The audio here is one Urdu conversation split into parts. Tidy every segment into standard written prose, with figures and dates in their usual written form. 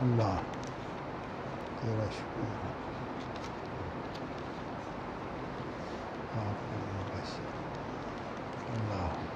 اللہ تیرا شکر آپ کو بس اللہ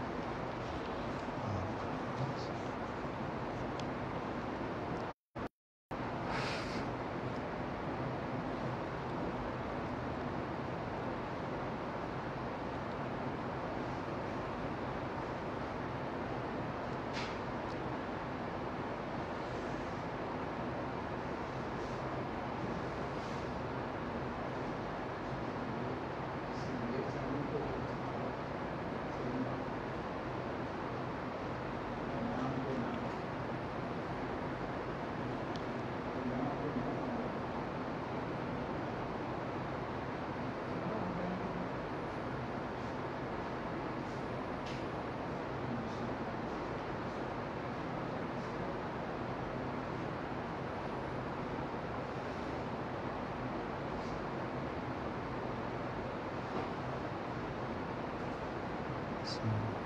بسم اللہ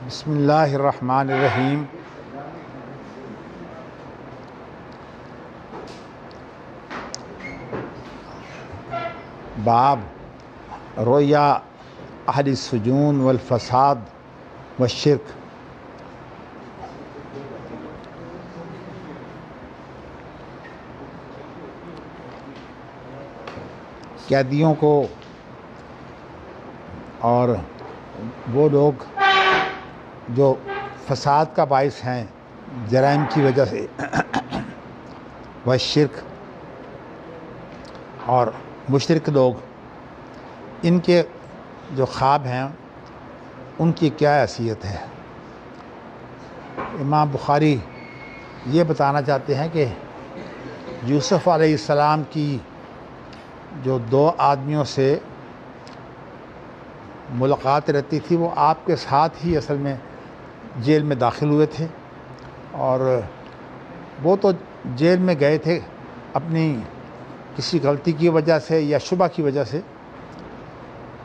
بسم اللہ الرحمن الرحیم باب رؤیا اہل السجون والفساد والشرک۔ قیدیوں کو اور وہ لوگ جو فساد کا باعث ہیں جرائم کی وجہ سے، وہ شرک اور مشرک لوگ، ان کے جو خواب ہیں ان کی کیا حیثیت ہے۔ امام بخاری یہ بتانا چاہتے ہیں کہ یوسف علیہ السلام کی جو دو آدمیوں سے ملاقات رہتی تھی، وہ آپ کے ساتھ ہی اصل میں جیل میں داخل ہوئے تھے، اور وہ تو جیل میں گئے تھے اپنی کسی غلطی کی وجہ سے یا شبہ کی وجہ سے،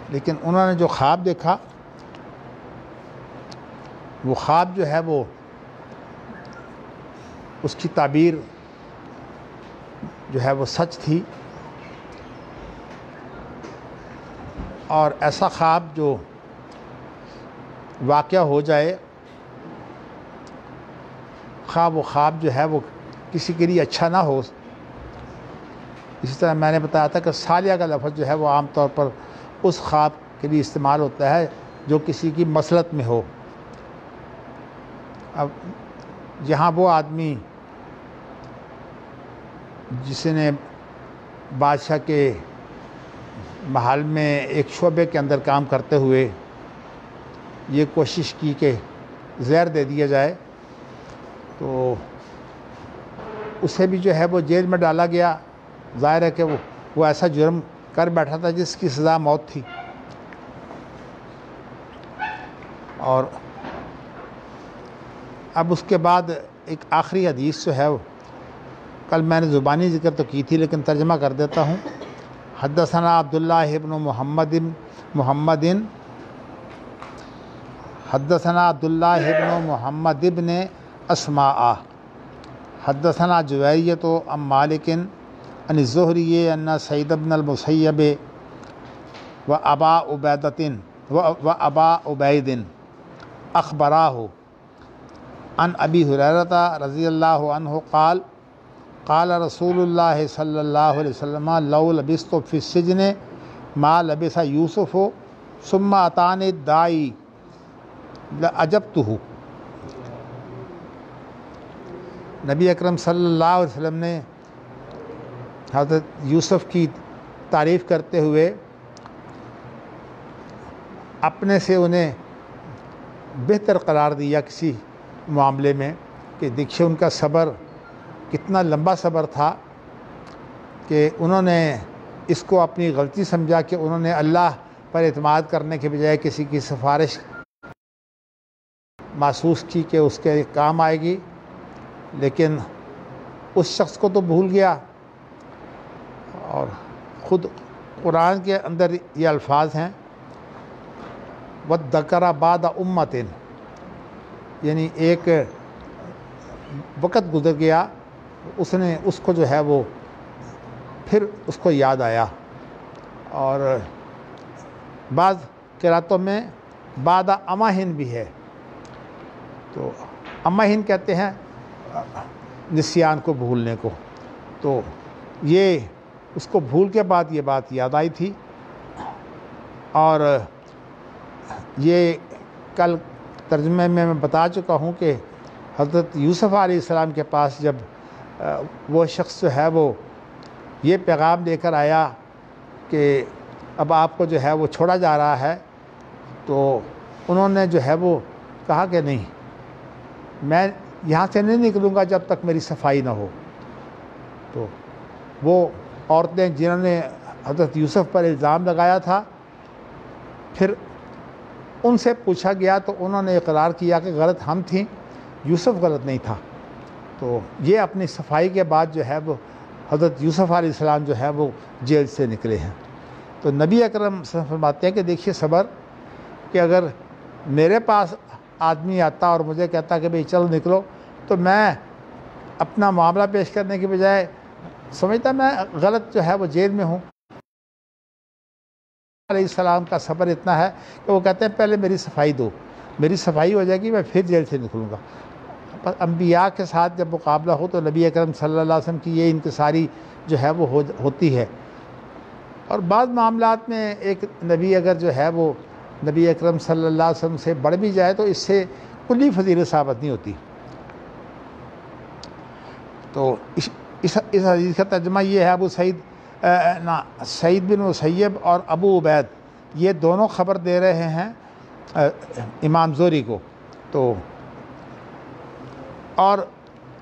لیکن انہوں نے جو خواب دیکھا وہ خواب جو ہے وہ اس کی تعبیر جو ہے وہ سچ تھی، اور ایسا خواب جو واقعہ ہو جائے، وہ خواب جو ہے وہ کسی کے لیے اچھا نہ ہو۔ اسی طرح میں نے بتایا تھا کہ سالیہ کا لفظ جو ہے وہ عام طور پر اس خواب کے لیے استعمال ہوتا ہے جو کسی کی مصلحت میں ہو۔ اب یہاں وہ آدمی جس نے بادشاہ کے محل میں ایک شعبے کے اندر کام کرتے ہوئے یہ کوشش کی کہ زہر دے دیا جائے، تو اسے بھی جو ہے وہ جیل میں ڈالا گیا۔ ظاہر ہے کہ وہ ایسا جرم کر بیٹھا تھا جس کی سزا موت تھی۔ اور اب اس کے بعد ایک آخری حدیث جو ہے کل میں نے زبانی ذکر تو کی تھی لیکن ترجمہ کر دیتا ہوں۔ حدثنا عبداللہ ابن محمد حدثنا عبداللہ ابن محمد ابن اسماء حدثنا جویریۃ عن مالک عن الزہری ان سعید بن المسیب و ابا عبید اخبراہ عن ابی ہریرہ رضی اللہ عنہ قال قال رسول اللہ صلی اللہ علیہ وسلم لو لبثت فی السجن ما لبث یوسف ثم اتانی الداعی لأجبتہ۔ نبی اکرم صلی اللہ علیہ وسلم نے حضرت یوسف کی تعریف کرتے ہوئے اپنے سے انہیں بہتر قرار دیا کسی معاملے میں کہ دیکھیے ان کا صبر کتنا لمبا صبر تھا کہ انہوں نے اس کو اپنی غلطی سمجھا کہ انہوں نے اللہ پر اعتماد کرنے کے بجائے کسی کی سفارش محسوس کی کہ اس کے کام آئے گی، لیکن اس شخص کو تو بھول گیا۔ اور خود قرآن کے اندر یہ الفاظ ہیں وَذَّكَرَ بَعْدَ أُمَّةٍ، یعنی ایک وقت گزر گیا، اس نے اس کو جو ہے وہ پھر اس کو یاد آیا۔ اور بعض قراتوں میں بعد امہن بھی ہے، تو امہن کہتے ہیں نسیان کو، بھولنے کو، تو یہ اس کو بھول کے بعد یہ بات یاد آئی تھی۔ اور یہ کل ترجمے میں بتا چکا ہوں کہ حضرت یوسف علیہ السلام کے پاس جب وہ شخص جو ہے وہ یہ پیغام لے کر آیا کہ اب آپ کو جو ہے وہ چھوڑا جا رہا ہے، تو انہوں نے جو ہے وہ کہا کہ نہیں، میں یہاں سے نہیں نکلوں گا جب تک میری صفائی نہ ہو۔ تو وہ عورتیں جنہوں نے حضرت یوسف پر الزام لگایا تھا، پھر ان سے پوچھا گیا تو انہوں نے اقرار کیا کہ غلط ہم تھیں، یوسف غلط نہیں تھا۔ تو یہ اپنی صفائی کے بعد جو ہے وہ حضرت یوسف علیہ السلام جو ہے وہ جیل سے نکلے ہیں۔ تو نبی اکرم صلی اللہ علیہ وسلم فرماتے ہیں کہ دیکھیے صبر، کہ اگر میرے پاس آدمی آتا اور مجھے کہتا کہ بھئی چلو نکلو، تو میں اپنا معاملہ پیش کرنے کے بجائے سمجھتا میں غلط جو ہے وہ جیل میں ہوں۔ علیہ السلام کا صبر اتنا ہے کہ وہ کہتے ہیں پہلے میری صفائی دو، میری صفائی ہو جائے گی میں پھر جیل سے نکلوں گا۔ انبیاء کے ساتھ جب مقابلہ ہو تو نبی اکرم صلی اللہ علیہ وسلم کی یہ انکساری جو ہے وہ ہوتی ہے۔ اور بعض معاملات میں ایک نبی اگر جو ہے وہ نبی اکرم صلی اللہ علیہ وسلم سے بڑھ بھی جائے تو اس سے کلی فضیلت ثابت نہیں ہوتی۔ تو اس حدیث کا ترجمہ یہ ہے، ابو سعید بن مسیب اور ابو عبید یہ دونوں خبر دے رہے ہیں امام زہری کو، تو اور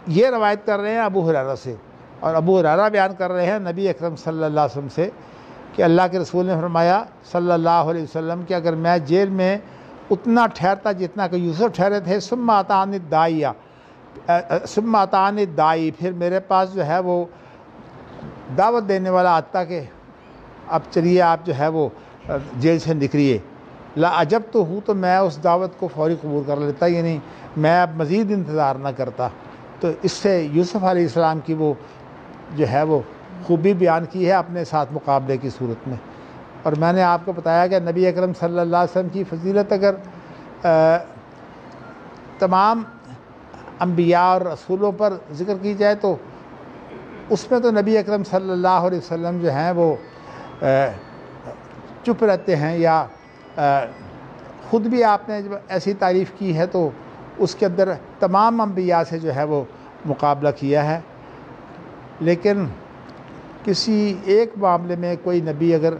یہ روایت کر رہے ہیں ابو ہریرہ سے، اور ابو ہریرہ بیان کر رہے ہیں نبی اکرم صلی اللہ علیہ وسلم سے کہ اللہ کے رسول نے فرمایا صلی اللہ علیہ وسلم کہ اگر میں جیل میں اتنا ٹھہرتا جتنا کہ یوسف ٹھہرے تھے، ثم اتانی الداعی، پھر میرے پاس جو ہے وہ دعوت دینے والا آتا کہ اب چلیے آپ جو ہے وہ جیل سے نکلیے، لا عجب تو ہوں تو میں اس دعوت کو فوری قبول کر لیتا، یعنی میں اب مزید انتظار نہ کرتا۔ تو اس سے یوسف علیہ السلام کی وہ جو ہے وہ خوبی بیان کی ہے اپنے ساتھ مقابلے کی صورت میں۔ اور میں نے آپ کو بتایا کہ نبی اکرم صلی اللہ علیہ وسلم کی فضیلت اگر تمام انبیاء اور رسولوں پر ذکر کی جائے تو اس میں تو نبی اکرم صلی اللہ علیہ وسلم جو ہیں وہ چپ رہتے ہیں، یا خود بھی آپ نے جب ایسی تعریف کی ہے تو اس کے اندر تمام انبیاء سے جو ہے وہ مقابلہ کیا ہے۔ لیکن کسی ایک معاملے میں کوئی نبی اگر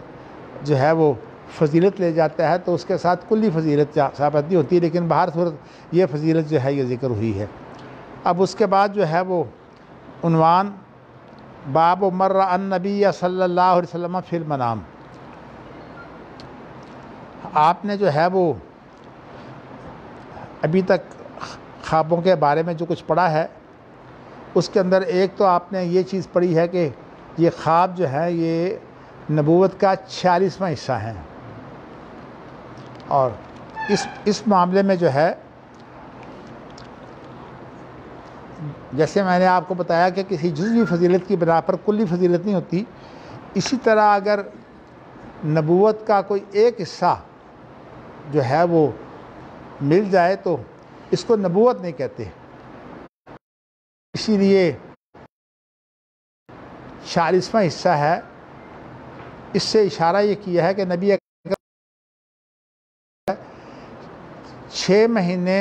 جو ہے وہ فضیلت لے جاتا ہے تو اس کے ساتھ کلی فضیلت ثابت نہیں ہوتی، لیکن بہر صورت یہ فضیلت جو ہے یہ ذکر ہوئی ہے۔ اب اس کے بعد جو ہے وہ عنوان باب مر النبی صلی اللہ علیہ وسلم فی المنام۔ آپ نے جو ہے وہ ابھی تک خوابوں کے بارے میں جو کچھ پڑھا ہے اس کے اندر ایک تو آپ نے یہ چیز پڑھی ہے کہ یہ خواب جو ہے یہ نبوت کا 46واں حصہ ہے، اور اس معاملے میں جو ہے جیسے میں نے آپ کو بتایا کہ کسی جزوی فضیلت کی بنا پر کلی فضیلت نہیں ہوتی، اسی طرح اگر نبوت کا کوئی ایک حصہ جو ہے وہ مل جائے تو اس کو نبوت نہیں کہتے۔ اسی لیے 46واں حصہ ہے۔ اس سے اشارہ یہ کیا ہے کہ نبی 6 مہینے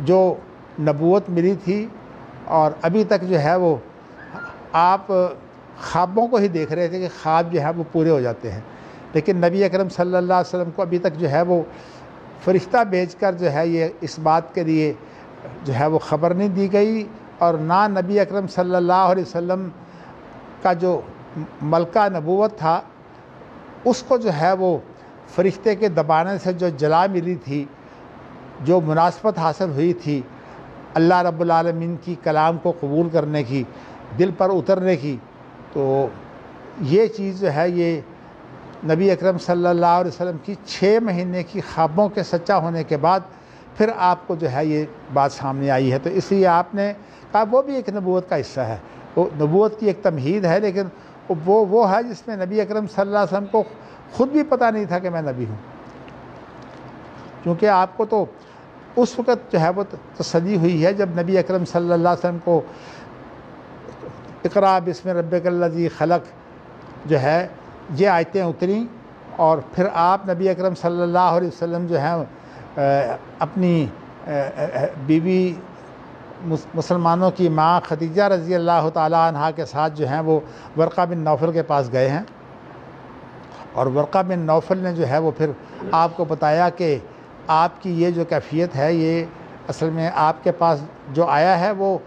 جو نبوت ملی تھی اور ابھی تک جو ہے وہ آپ خوابوں کو ہی دیکھ رہے تھے کہ خواب جو ہے وہ پورے ہو جاتے ہیں، لیکن نبی اکرم صلی اللہ علیہ وسلم کو ابھی تک جو ہے وہ فرشتہ بھیج کر جو ہے یہ اس بات کے لیے جو ہے وہ خبر نہیں دی گئی، اور نہ نبی اکرم صلی اللہ علیہ وسلم کا جو ملکہ نبوت تھا اس کو جو ہے وہ فرشتے کے دبانے سے جو جلا ملی تھی، جو مناسبت حاصل ہوئی تھی اللہ رب العالمین کی کلام کو قبول کرنے کی، دل پر اترنے کی، تو یہ چیز جو ہے یہ نبی اکرم صلی اللہ علیہ وسلم کی 6 مہینے کی خوابوں کے سچا ہونے کے بعد پھر آپ کو جو ہے یہ بات سامنے آئی ہے۔ تو اس لیے آپ نے کہا وہ بھی ایک نبوت کا حصہ ہے، وہ نبوت کی ایک تمہید ہے، لیکن وہ ہے جس میں نبی اکرم صلی اللہ علیہ وسلم کو خود بھی پتہ نہیں تھا کہ میں نبی ہوں، کیونکہ آپ کو تو اس وقت جو ہے وہ تسلی ہوئی ہے جب نبی اکرم صلی اللہ علیہ وسلم کو اقرا بسم ربک الذی خلق جو ہے یہ آیتیں اتریں، اور پھر آپ نبی اکرم صلی اللہ علیہ وسلم جو ہیں اپنی بیوی مسلمانوں کی ماں خدیجہ رضی اللہ تعالیٰ عنہا کے ساتھ جو ہیں وہ ورقہ بن نوفل کے پاس گئے ہیں، اور ورقہ بن نوفل نے جو ہے وہ پھر آپ کو بتایا کہ آپ کی یہ جو کیفیت ہے یہ اصل میں آپ کے پاس جو آیا ہے وہ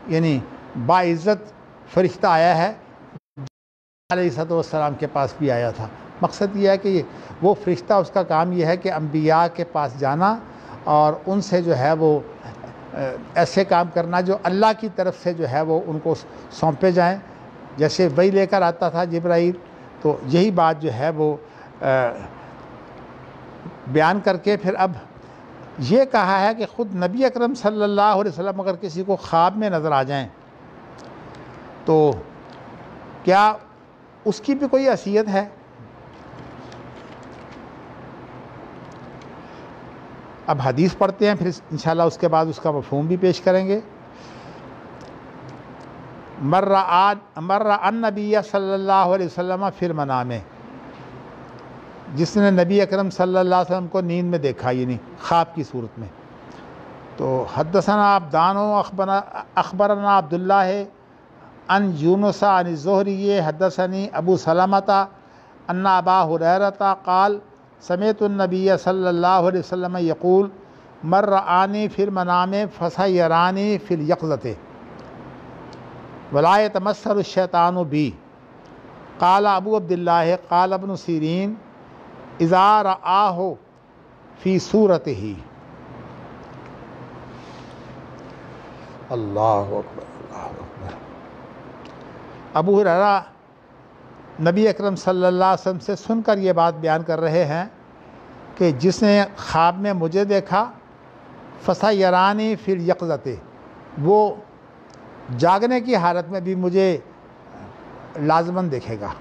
یعنی باعزت فرشتہ آیا ہے، علیہ السلام کے پاس بھی آیا تھا۔ مقصد یہ ہے کہ وہ فرشتہ اس کا کام یہ ہے کہ انبیاء کے پاس جانا اور ان سے جو ہے وہ ایسے کام کرنا جو اللہ کی طرف سے جو ہے وہ ان کو سونپے جائیں، جیسے وحی لے کر آتا تھا جبرائیل، تو یہی بات جو ہے وہ بیان کر کے پھر اب یہ کہا ہے کہ خود نبی اکرم صلی اللہ علیہ وسلم اگر کسی کو خواب میں نظر آ جائیں تو کیا اس کی بھی کوئی حیثیت ہے؟ اب حدیث پڑھتے ہیں، پھر انشاءاللہ اس کے بعد اس کا مفہوم بھی پیش کریں گے۔ مر النبی صلی اللہ علیہ وسلم فی المنام، جس نے نبی اکرم صلی اللہ علیہ وسلم کو نیند میں دیکھا، یعنی خواب کی صورت میں۔ تو حدثنا عبدان اخبرنا عبداللہ ان یونس عن الزہری حدثنی ابو سلمۃ ان ابا ہریرہ قال سمعت النبی صلی اللہ علیہ وسلم یقول من رآنی فی المنام فسیرانی فی الیقظۃ ولا یتمثل الشیطان بی۔ قال ابو عبداللہ قال ابن سیرین اذا رآہ فی صورتہ۔ اللہ اکبر اللہ اکبر۔ ابو ہریرہ نبی اکرم صلی اللہ علیہ وسلم سے سن کر یہ بات بیان کر رہے ہیں کہ جس نے خواب میں مجھے دیکھا فَسَيَرَانِي فِي الْيَقْظَةِ، وہ جاگنے کی حالت میں بھی مجھے لازماً دیکھے گا۔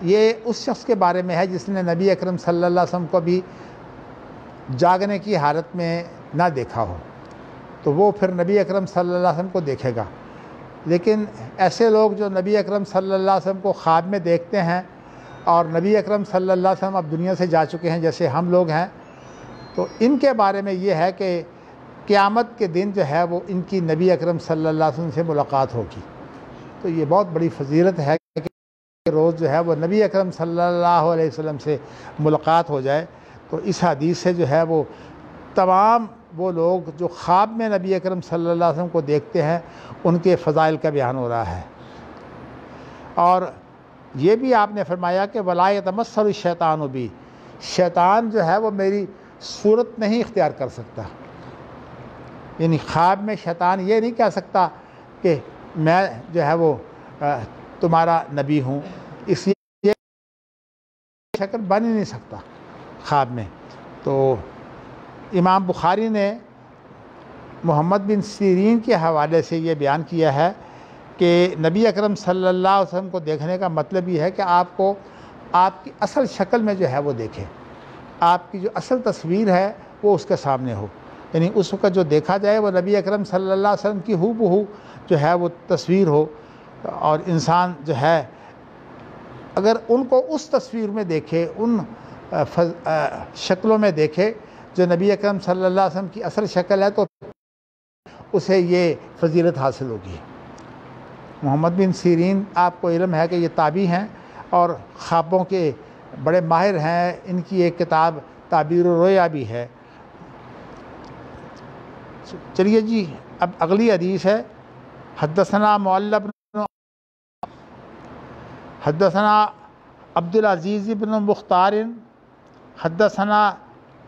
یہ اس شخص کے بارے میں ہے جس نے نبی اکرم صلی اللہ علیہ وسلم کو بھی جاگنے کی حالت میں نہ دیکھا ہو، تو وہ پھر نبی اکرم صلی اللہ علیہ وسلم کو دیکھے گا۔ لیکن ایسے لوگ جو نبی اکرم صلی اللہ علیہ وسلم کو خواب میں دیکھتے ہیں اور نبی اکرم صلی اللہ علیہ وسلم اب دنیا سے جا چکے ہیں جیسے ہم لوگ ہیں، تو ان کے بارے میں یہ ہے کہ قیامت کے دن جو ہے وہ ان کی نبی اکرم صلی اللہ علیہ وسلم سے ملاقات ہوگی۔ تو یہ بہت بڑی فضیلت ہے کہ روز جو ہے وہ نبی اکرم صلی اللہ علیہ وسلم سے ملاقات ہو جائے۔ تو اس حدیث سے جو ہے وہ تمام وہ لوگ جو خواب میں نبی اکرم صلی اللہ علیہ وسلم کو دیکھتے ہیں ان کے فضائل کا بیان ہو رہا ہے۔ اور یہ بھی آپ نے فرمایا کہ وَلَا يَتَمَثَّلُ الشَّيْطَانُ بِي، شیطان جو ہے وہ میری صورت نہیں اختیار کر سکتا، یعنی خواب میں شیطان یہ نہیں کہہ سکتا کہ میں جو ہے وہ تمہارا نبی ہوں، اس لیے شکل بن ہی نہیں سکتا خواب میں۔ تو امام بخاری نے محمد بن سیرین کے حوالے سے یہ بیان کیا ہے کہ نبی اکرم صلی اللہ علیہ وسلم کو دیکھنے کا مطلب یہ ہے کہ آپ کو آپ کی اصل شکل میں جو ہے وہ دیکھے، آپ کی جو اصل تصویر ہے وہ اس کے سامنے ہو، یعنی اس وقت جو دیکھا جائے وہ نبی اکرم صلی اللہ علیہ وسلم کی ہو بہو جو ہے وہ تصویر ہو۔ اور انسان جو ہے اگر ان کو اس تصویر میں دیکھے، ان شکلوں میں دیکھے جو نبی اکرم صلی اللہ علیہ وسلم کی اصل شکل ہے، تو اسے یہ فضیلت حاصل ہوگی۔ محمد بن سیرین آپ کو علم ہے کہ یہ تابعی ہیں اور خوابوں کے بڑے ماہر ہیں، ان کی ایک کتاب تعبیر الرؤیا بھی ہے۔ چلیے جی، اب اگلی حدیث ہے۔ حدثنا معل بن حدثنا عبد العزیز بن مختار حدثنا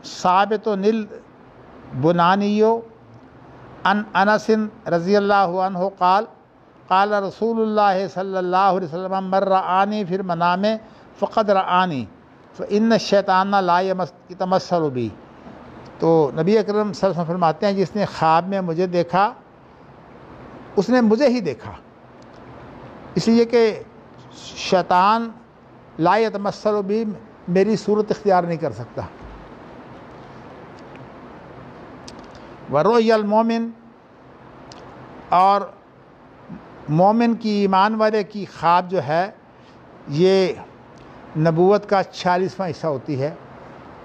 ثابت البنانی عن انس رضی اللہ عنہ قال قال رسول اللہ صلی اللہ علیہ وسلم من رآنی فی المنام فقد رآنی فإن الشیطان لا یتمثل بی۔ تو نبی اکرم صلی اللہ علیہ وسلم فرماتے ہیں جس نے خواب میں مجھے دیکھا اس نے مجھے ہی دیکھا، اس لیے کہ شیطان لا یتمثل بی میری صورت اختیار نہیں کر سکتا۔ ورؤی المومن، اور مومن کی ایمان والے کی خواب جو ہے یہ نبوت کا 46واں حصہ ہوتی ہے۔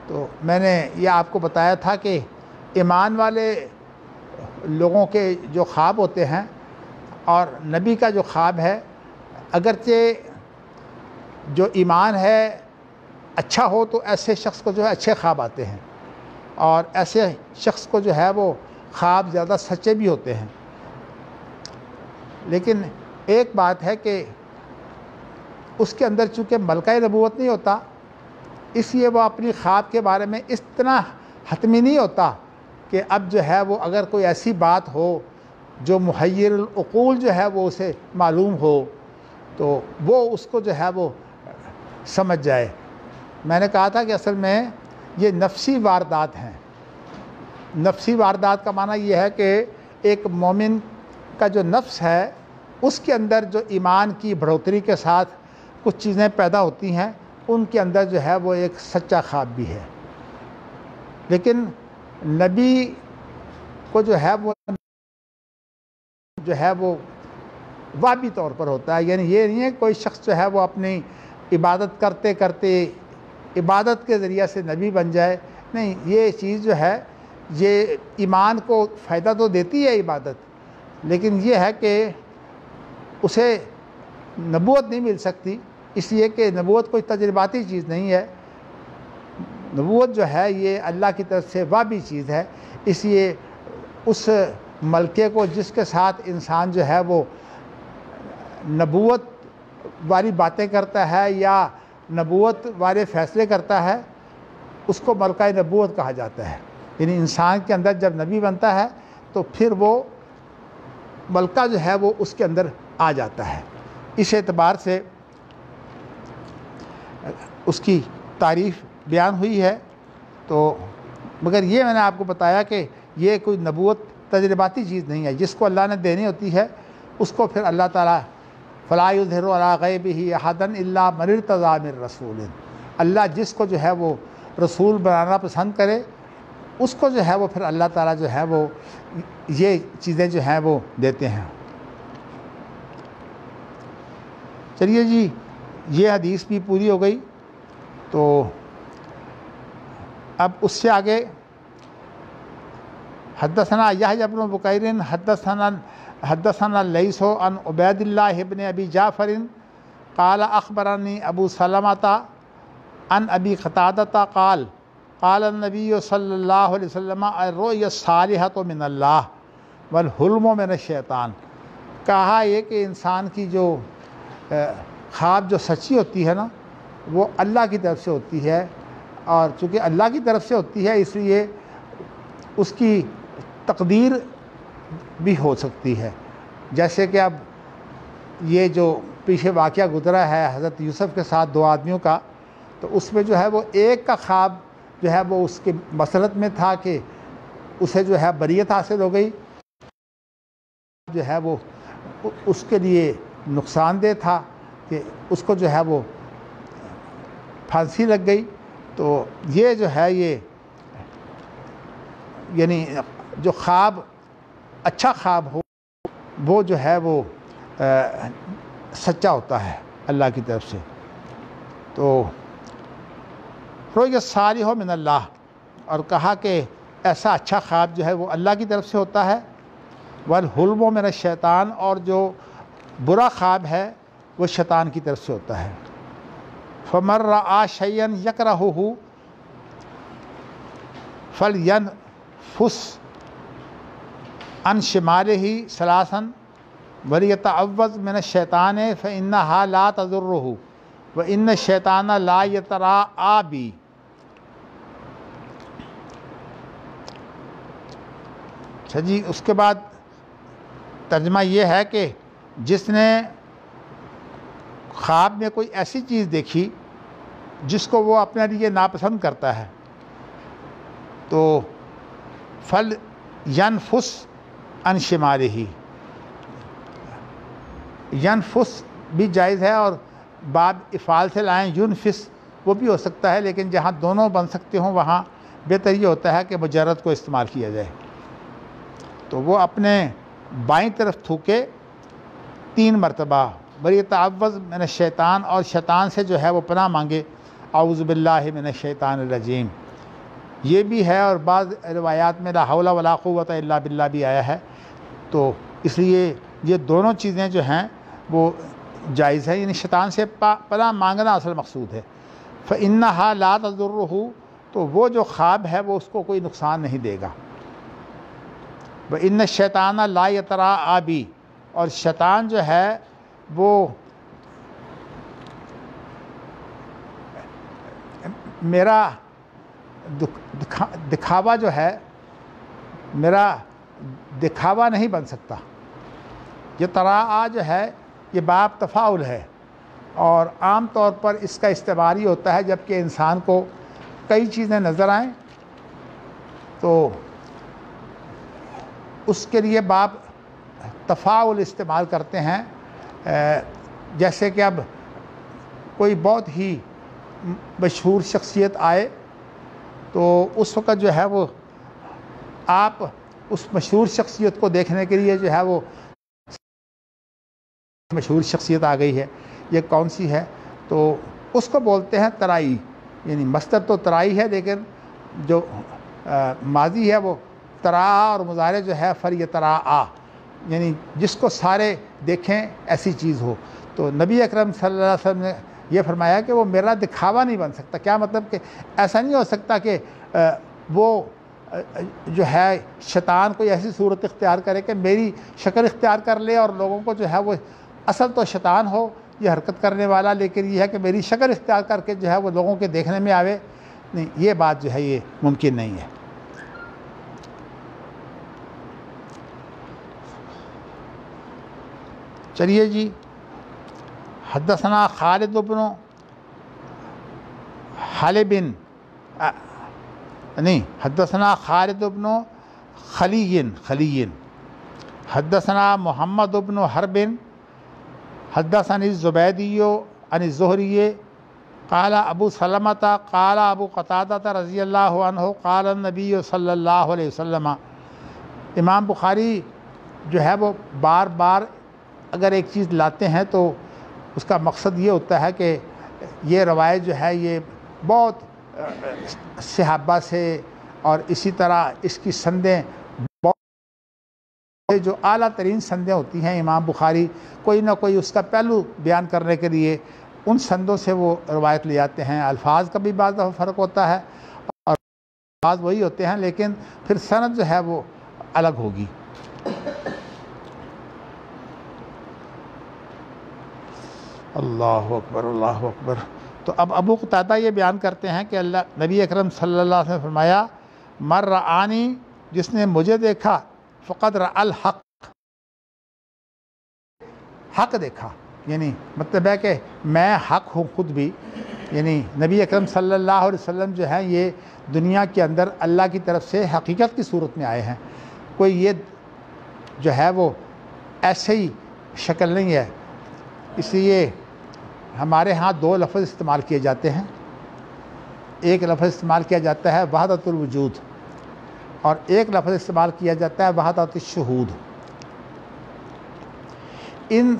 تو میں نے یہ آپ کو بتایا تھا کہ ایمان والے لوگوں کے جو خواب ہوتے ہیں اور نبی کا جو خواب ہے، اگرچہ جو ایمان ہے اچھا ہو تو ایسے شخص کو جو ہے اچھے خواب آتے ہیں، اور ایسے شخص کو جو ہے وہ خواب زیادہ سچے بھی ہوتے ہیں۔ لیکن ایک بات ہے کہ اس کے اندر چونکہ ملکہ نبوت نہیں ہوتا، اس لیے وہ اپنی خواب کے بارے میں اتنا حتمی نہیں ہوتا کہ اب جو ہے وہ اگر کوئی ایسی بات ہو جو محیر العقول جو ہے وہ اسے معلوم ہو تو وہ اس کو جو ہے وہ سمجھ جائے۔ میں نے کہا تھا کہ اصل میں یہ نفسی واردات ہیں۔ نفسی واردات کا معنی یہ ہے کہ ایک مومن کا جو نفس ہے اس کے اندر جو ایمان کی بڑھوتری کے ساتھ کچھ چیزیں پیدا ہوتی ہیں، ان کے اندر جو ہے وہ ایک سچا خواب بھی ہے۔ لیکن نبی کو جو ہے وہ وابی طور پر ہوتا ہے، یعنی یہ نہیں ہے کوئی شخص جو ہے وہ اپنی عبادت کرتے کرتے عبادت کے ذریعہ سے نبی بن جائے، نہیں، یہ چیز جو ہے یہ ایمان کو فائدہ تو دیتی ہے عبادت، لیکن یہ ہے کہ اسے نبوت نہیں مل سکتی، اس لیے کہ نبوت کوئی تجرباتی چیز نہیں ہے، نبوت جو ہے یہ اللہ کی طرف سے وابی چیز ہے۔ اس لیے اس ملکے کو جس کے ساتھ انسان جو ہے وہ نبوت والی باتیں کرتا ہے یا نبوت والے فیصلے کرتا ہے، اس کو ملکہ نبوت کہا جاتا ہے۔ یعنی انسان کے اندر جب نبی بنتا ہے تو پھر وہ ملکہ جو ہے وہ اس کے اندر آ جاتا ہے۔ اس اعتبار سے اس کی تعریف بیان ہوئی ہے۔ تو مگر یہ میں نے آپ کو بتایا کہ یہ کوئی نبوت تجرباتی چیز نہیں ہے، جس کو اللہ نے دینی ہوتی ہے اس کو پھر اللہ تعالیٰ فلا یظہر علی غیبہ احدا الا من ارتضی من رسول، اللہ جس کو جو ہے وہ رسول بنانا پسند کرے اس کو جو ہے وہ پھر اللہ تعالیٰ جو ہے وہ یہ چیزیں جو ہیں وہ دیتے ہیں۔ چلیے جی، یہ حدیث بھی پوری ہو گئی۔ تو اب اس سے آگے حدثنا یحییٰ بن بکیر حدثنا اللیث عن عبید اللہ بن ابی جعفر قال اخبرنی ابو سلمۃ عن ابی قتادہ قال قال النبی صلی اللہ علیہ وسلم الرؤیا الصالحۃ من اللہ والحلم من الشیطان، کہا یہ کہ انسان کی جو خواب جو سچی ہوتی ہے نا وہ اللہ کی طرف سے ہوتی ہے، اور چونکہ اللہ کی طرف سے ہوتی ہے اس لیے اس کی تقدیر بھی ہو سکتی ہے۔ جیسے کہ اب یہ جو پیچھے واقعہ گزرا ہے حضرت یوسف کے ساتھ دو آدمیوں کا، تو اس میں جو ہے وہ ایک کا خواب جو ہے وہ اس کے مسلط میں تھا کہ اسے جو ہے بریت حاصل ہو گئی، جو ہے وہ اس کے لیے نقصان دہ تھا کہ اس کو جو ہے وہ پھانسی لگ گئی۔ تو یہ جو ہے یہ یعنی جو خواب اچھا خواب ہو وہ جو ہے وہ سچا ہوتا ہے اللہ کی طرف سے۔ تو رؤیا صالح من اللہ، اور کہا کہ ایسا اچھا خواب جو ہے وہ اللہ کی طرف سے ہوتا ہے، والحلم من الشیطان، اور جو برا خواب ہے وہ شیطان کی طرف سے ہوتا ہے۔ فمن رأى شيئا يكرهه فلينفس عن شماله ثلاثا وليتعوذ من الشيطان فإنها لا تضره وإن الشيطان لا يتراءى بي۔ اچھا جی، اس کے بعد ترجمہ یہ ہے کہ جس نے خواب میں کوئی ایسی چیز دیکھی جس کو وہ اپنے لیے ناپسند کرتا ہے تو فل ینفس عن شمالہ، ینفس بھی جائز ہے اور باب افعال سے لائیں ینفس وہ بھی ہو سکتا ہے، لیکن جہاں دونوں بن سکتے ہوں وہاں بہتر یہ ہوتا ہے کہ مجرد کو استعمال کیا جائے۔ تو وہ اپنے بائیں طرف تھوکے 3 مرتبہ، وَلْيَتَعَوَّذْ مِنَ الشَّيْطَانِ، اور شیطان سے جو ہے وہ پناہ مانگے، اعوذ باللہ من الشیطان الرجیم۔ یہ بھی ہے، اور بعض روایات میں لا حول ولا قوۃ الا باللہ بھی آیا ہے، تو اس لیے یہ دونوں چیزیں جو ہیں وہ جائز ہے، یعنی شیطان سے پناہ مانگنا اصل مقصود ہے۔ فَإِنَّهَا لَا تَضُرُّهُ، تو وہ جو خواب ہے وہ اس کو کوئی نقصان نہیں دے گا۔ وَإِنَّ الشَّيْطَانَ لَا يَتَرَاءَى بِي، اور شیطان جو ہے وہ میرا دکھاوا جو ہے، میرا دکھاوا نہیں بن سکتا۔ یہ تراء جو ہے یہ باب تفاعل ہے، اور عام طور پر اس کا استعمال ہی ہوتا ہے جب کہ انسان کو کئی چیزیں نظر آئیں تو اس کے لیے باب تفاعل استعمال کرتے ہیں۔ جیسے کہ اب کوئی بہت ہی مشہور شخصیت آئے تو اس وقت جو ہے وہ آپ اس مشہور شخصیت کو دیکھنے کے لیے جو ہے وہ مشہور شخصیت آ گئی ہے، یہ کون سی ہے، تو اس کو بولتے ہیں ترائی، یعنی مصدر تو ترائی ہے لیکن جو ماضی ہے وہ ترا، اور مضارع جو ہے فلیتراء، یعنی جس کو سارے دیکھیں ایسی چیز ہو۔ تو نبی اکرم صلی اللہ علیہ وسلم نے یہ فرمایا کہ وہ میرا دکھاوا نہیں بن سکتا۔ کیا مطلب کہ ایسا نہیں ہو سکتا کہ وہ جو ہے شیطان کوئی ایسی صورت اختیار کرے کہ میری شکل اختیار کر لے اور لوگوں کو جو ہے وہ اصل تو شیطان ہو یہ حرکت کرنے والا، لیکن یہ ہے کہ میری شکل اختیار کر کے جو ہے وہ لوگوں کے دیکھنے میں آوے، نہیں، یہ بات جو ہے یہ ممکن نہیں ہے۔ چلیے جی، حدثنا خالد بن حلب نہیں، حدثنا خالد بن خلی حدثنا محمد بن حرب حدثني الزبيدي عن الزهري قال ابو سلمة قال ابو قتادة رضی اللہ عنہ قال النبی صلی اللہ علیہ وسلم۔ امام بخاری جو ہے وہ بار بار اگر ایک چیز لاتے ہیں تو اس کا مقصد یہ ہوتا ہے کہ یہ روایت جو ہے یہ بہت صحابہ سے اور اسی طرح اس کی سندیں جو اعلیٰ ترین سندیں ہوتی ہیں، امام بخاری کوئی نہ کوئی اس کا پہلو بیان کرنے کے لیے ان سندوں سے وہ روایت لے آتے ہیں۔ الفاظ کا بھی بعض دفعہ فرق ہوتا ہے اور الفاظ وہی ہوتے ہیں لیکن پھر سند جو ہے وہ الگ ہوگی۔ اللہ اکبر اللہ اکبر۔ تو اب ابو قتادہ یہ بیان کرتے ہیں کہ نبی اکرم صلی اللہ علیہ وسلم نے فرمایا، من رآنی، جس نے مجھے دیکھا، فقد رأى الحق، حق دیکھا، یعنی مطلب ہے کہ میں حق ہوں خود بھی، یعنی نبی اکرم صلی اللہ علیہ وسلم جو ہیں یہ دنیا کے اندر اللہ کی طرف سے حقیقت کی صورت میں آئے ہیں، کوئی یہ جو ہے وہ ایسے ہی شکل نہیں ہے۔ اس لیے ہمارے ہاں دو لفظ استعمال کیے جاتے ہیں، ایک لفظ استعمال کیا جاتا ہے وحدت الوجود اور ایک لفظ استعمال کیا جاتا ہے وحدت الشہود۔ ان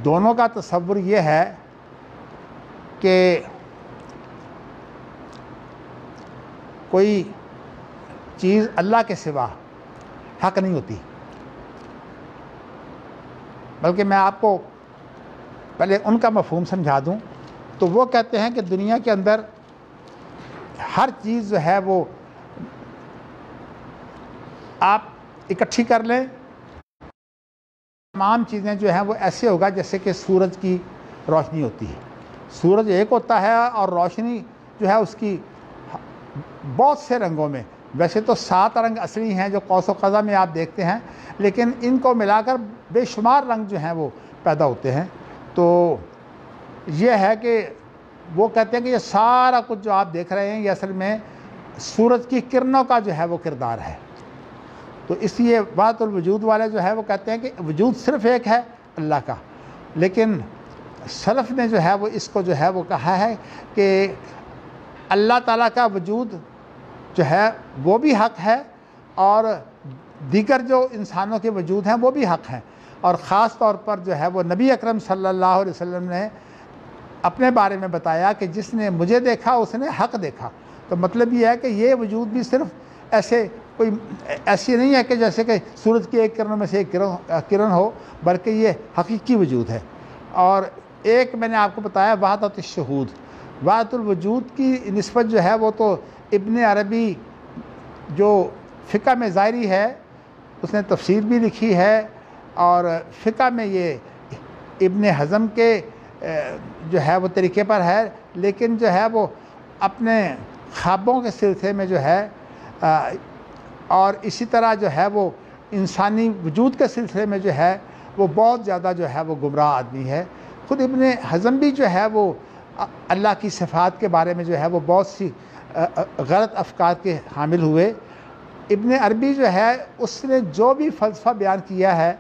دونوں کا تصور یہ ہے کہ کوئی چیز اللہ کے سوا حق نہیں ہوتی، بلکہ میں آپ کو پہلے ان کا مفہوم سمجھا دوں تو وہ کہتے ہیں کہ دنیا کے اندر ہر چیز جو ہے وہ آپ اکٹھی کر لیں، تمام چیزیں جو ہیں وہ ایسے ہوگا جیسے کہ سورج کی روشنی ہوتی ہے۔ سورج ایک ہوتا ہے اور روشنی جو ہے اس کی بہت سے رنگوں میں، ویسے تو 7 رنگ اصلی ہیں جو قوس و قزح میں آپ دیکھتے ہیں، لیکن ان کو ملا کر بے شمار رنگ جو ہیں وہ پیدا ہوتے ہیں۔ تو یہ ہے کہ وہ کہتے ہیں کہ یہ سارا کچھ جو آپ دیکھ رہے ہیں یہ اصل میں سورج کی کرنوں کا جو ہے وہ کردار ہے۔ تو اس لیے وحدت الوجود والے جو ہے وہ کہتے ہیں کہ وجود صرف ایک ہے اللہ کا، لیکن سلف نے جو ہے وہ اس کو جو ہے وہ کہا ہے کہ اللہ تعالیٰ کا وجود جو ہے وہ بھی حق ہے اور دیگر جو انسانوں کے وجود ہیں وہ بھی حق ہیں، اور خاص طور پر جو ہے وہ نبی اکرم صلی اللہ علیہ وسلم نے اپنے بارے میں بتایا کہ جس نے مجھے دیکھا اس نے حق دیکھا۔ تو مطلب یہ ہے کہ یہ وجود بھی صرف ایسی نہیں ہے کہ جیسے کہ سورج کی ایک کرن میں سے ایک کرن ہو، بلکہ یہ حقیقی وجود ہے۔ اور ایک میں نے آپ کو بتایا وحدت الشہود، وحدت الوجود کی نسبت جو ہے وہ تو ابن عربی جو فقہ میں ظاہری ہے اس نے تفسیر بھی لکھی ہے، اور فقہ میں یہ ابن حزم کے جو ہے وہ طریقے پر ہے، لیکن جو ہے وہ اپنے خوابوں کے سلسلے میں جو ہے اور اسی طرح جو ہے وہ انسانی وجود کے سلسلے میں جو ہے وہ بہت زیادہ جو ہے وہ گمراہ آدمی ہے۔ خود ابن حزم بھی جو ہے وہ اللہ کی صفات کے بارے میں جو ہے وہ بہت سی غلط افکار کے حامل ہوئے۔ ابن عربی جو ہے اس نے جو بھی فلسفہ بیان کیا ہے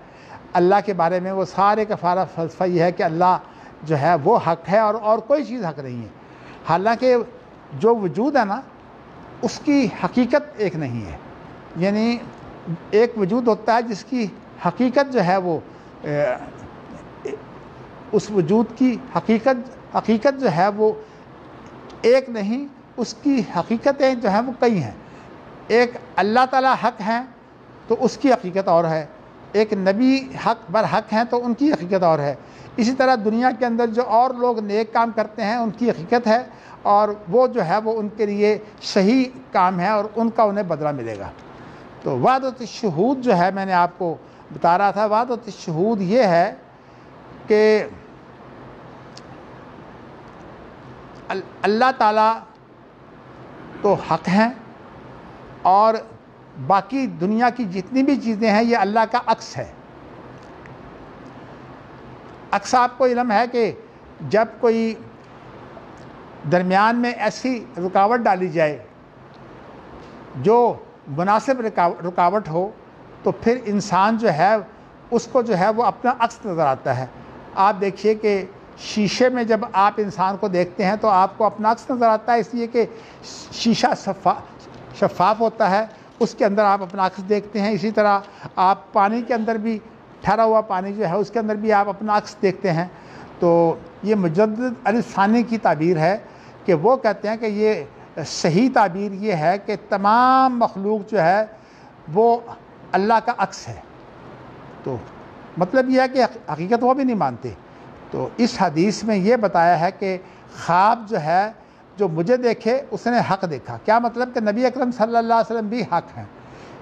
اللہ کے بارے میں وہ سارے کا سارا فلسفہ یہ ہے کہ اللہ جو ہے وہ حق ہے اور کوئی چیز حق نہیں ہے، حالانکہ جو وجود ہے نا اس کی حقیقت ایک نہیں ہے، یعنی ایک وجود ہوتا ہے جس کی حقیقت جو ہے وہ اس وجود کی حقیقت جو ہے وہ ایک نہیں، اس کی حقیقتیں جو ہیں وہ کئی ہیں۔ ایک اللہ تعالیٰ حق ہیں تو اس کی حقیقت اور ہے، ایک نبی حق برحق ہیں تو ان کی حقیقت اور ہے، اسی طرح دنیا کے اندر جو اور لوگ نیک کام کرتے ہیں ان کی حقیقت ہے اور وہ جو ہے وہ ان کے لیے صحیح کام ہے اور ان کا انہیں بدلہ ملے گا۔ تو وحدت الشہود جو ہے میں نے آپ کو بتا رہا تھا، وحدت الشہود یہ ہے کہ اللہ تعالیٰ تو حق ہیں اور باقی دنیا کی جتنی بھی چیزیں ہیں یہ اللہ کا عکس ہے، اکثر آپ کو علم ہے کہ جب کوئی درمیان میں ایسی رکاوٹ ڈالی جائے جو مناسب رکاوٹ ہو تو پھر انسان جو ہے اس کو جو ہے وہ اپنا عکس نظر آتا ہے۔ آپ دیکھیے کہ شیشے میں جب آپ انسان کو دیکھتے ہیں تو آپ کو اپنا عکس نظر آتا ہے، اس لیے کہ شیشہ شفاف ہوتا ہے، اس کے اندر آپ اپنا عکس دیکھتے ہیں۔ اسی طرح آپ پانی کے اندر بھی، ٹھہرا ہوا پانی جو ہے اس کے اندر بھی آپ اپنا عکس دیکھتے ہیں۔ تو یہ مجدد علی ثانی کی تعبیر ہے کہ وہ کہتے ہیں کہ یہ صحیح تعبیر یہ ہے کہ تمام مخلوق جو ہے وہ اللہ کا عکس ہے۔ تو مطلب یہ ہے کہ حقیقت وہ بھی نہیں مانتے۔ تو اس حدیث میں یہ بتایا ہے کہ خواب جو ہے، جو مجھے دیکھے اس نے حق دیکھا۔ کیا مطلب کہ نبی اکرم صلی اللہ علیہ وسلم بھی حق ہیں۔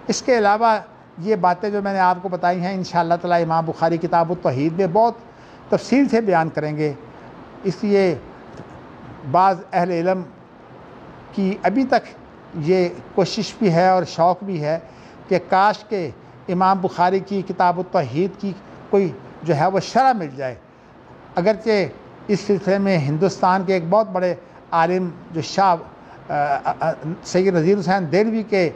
اس کے علاوہ یہ باتیں جو میں نے آپ کو بتائی ہیں انشاءاللہ تعالی امام بخاری کتاب التوحید میں بہت تفصیل سے بیان کریں گے۔ اس لیے بعض اہل علم کی ابھی تک یہ کوشش بھی ہے اور شوق بھی ہے کہ کاش کہ امام بخاری کی کتاب التوحید کی کوئی جو ہے وہ شرح مل جائے۔ اگرچہ اس سلسلے میں ہندوستان کے ایک بہت بڑے عالم جو شاہ سید نذیر حسین دہلوی کے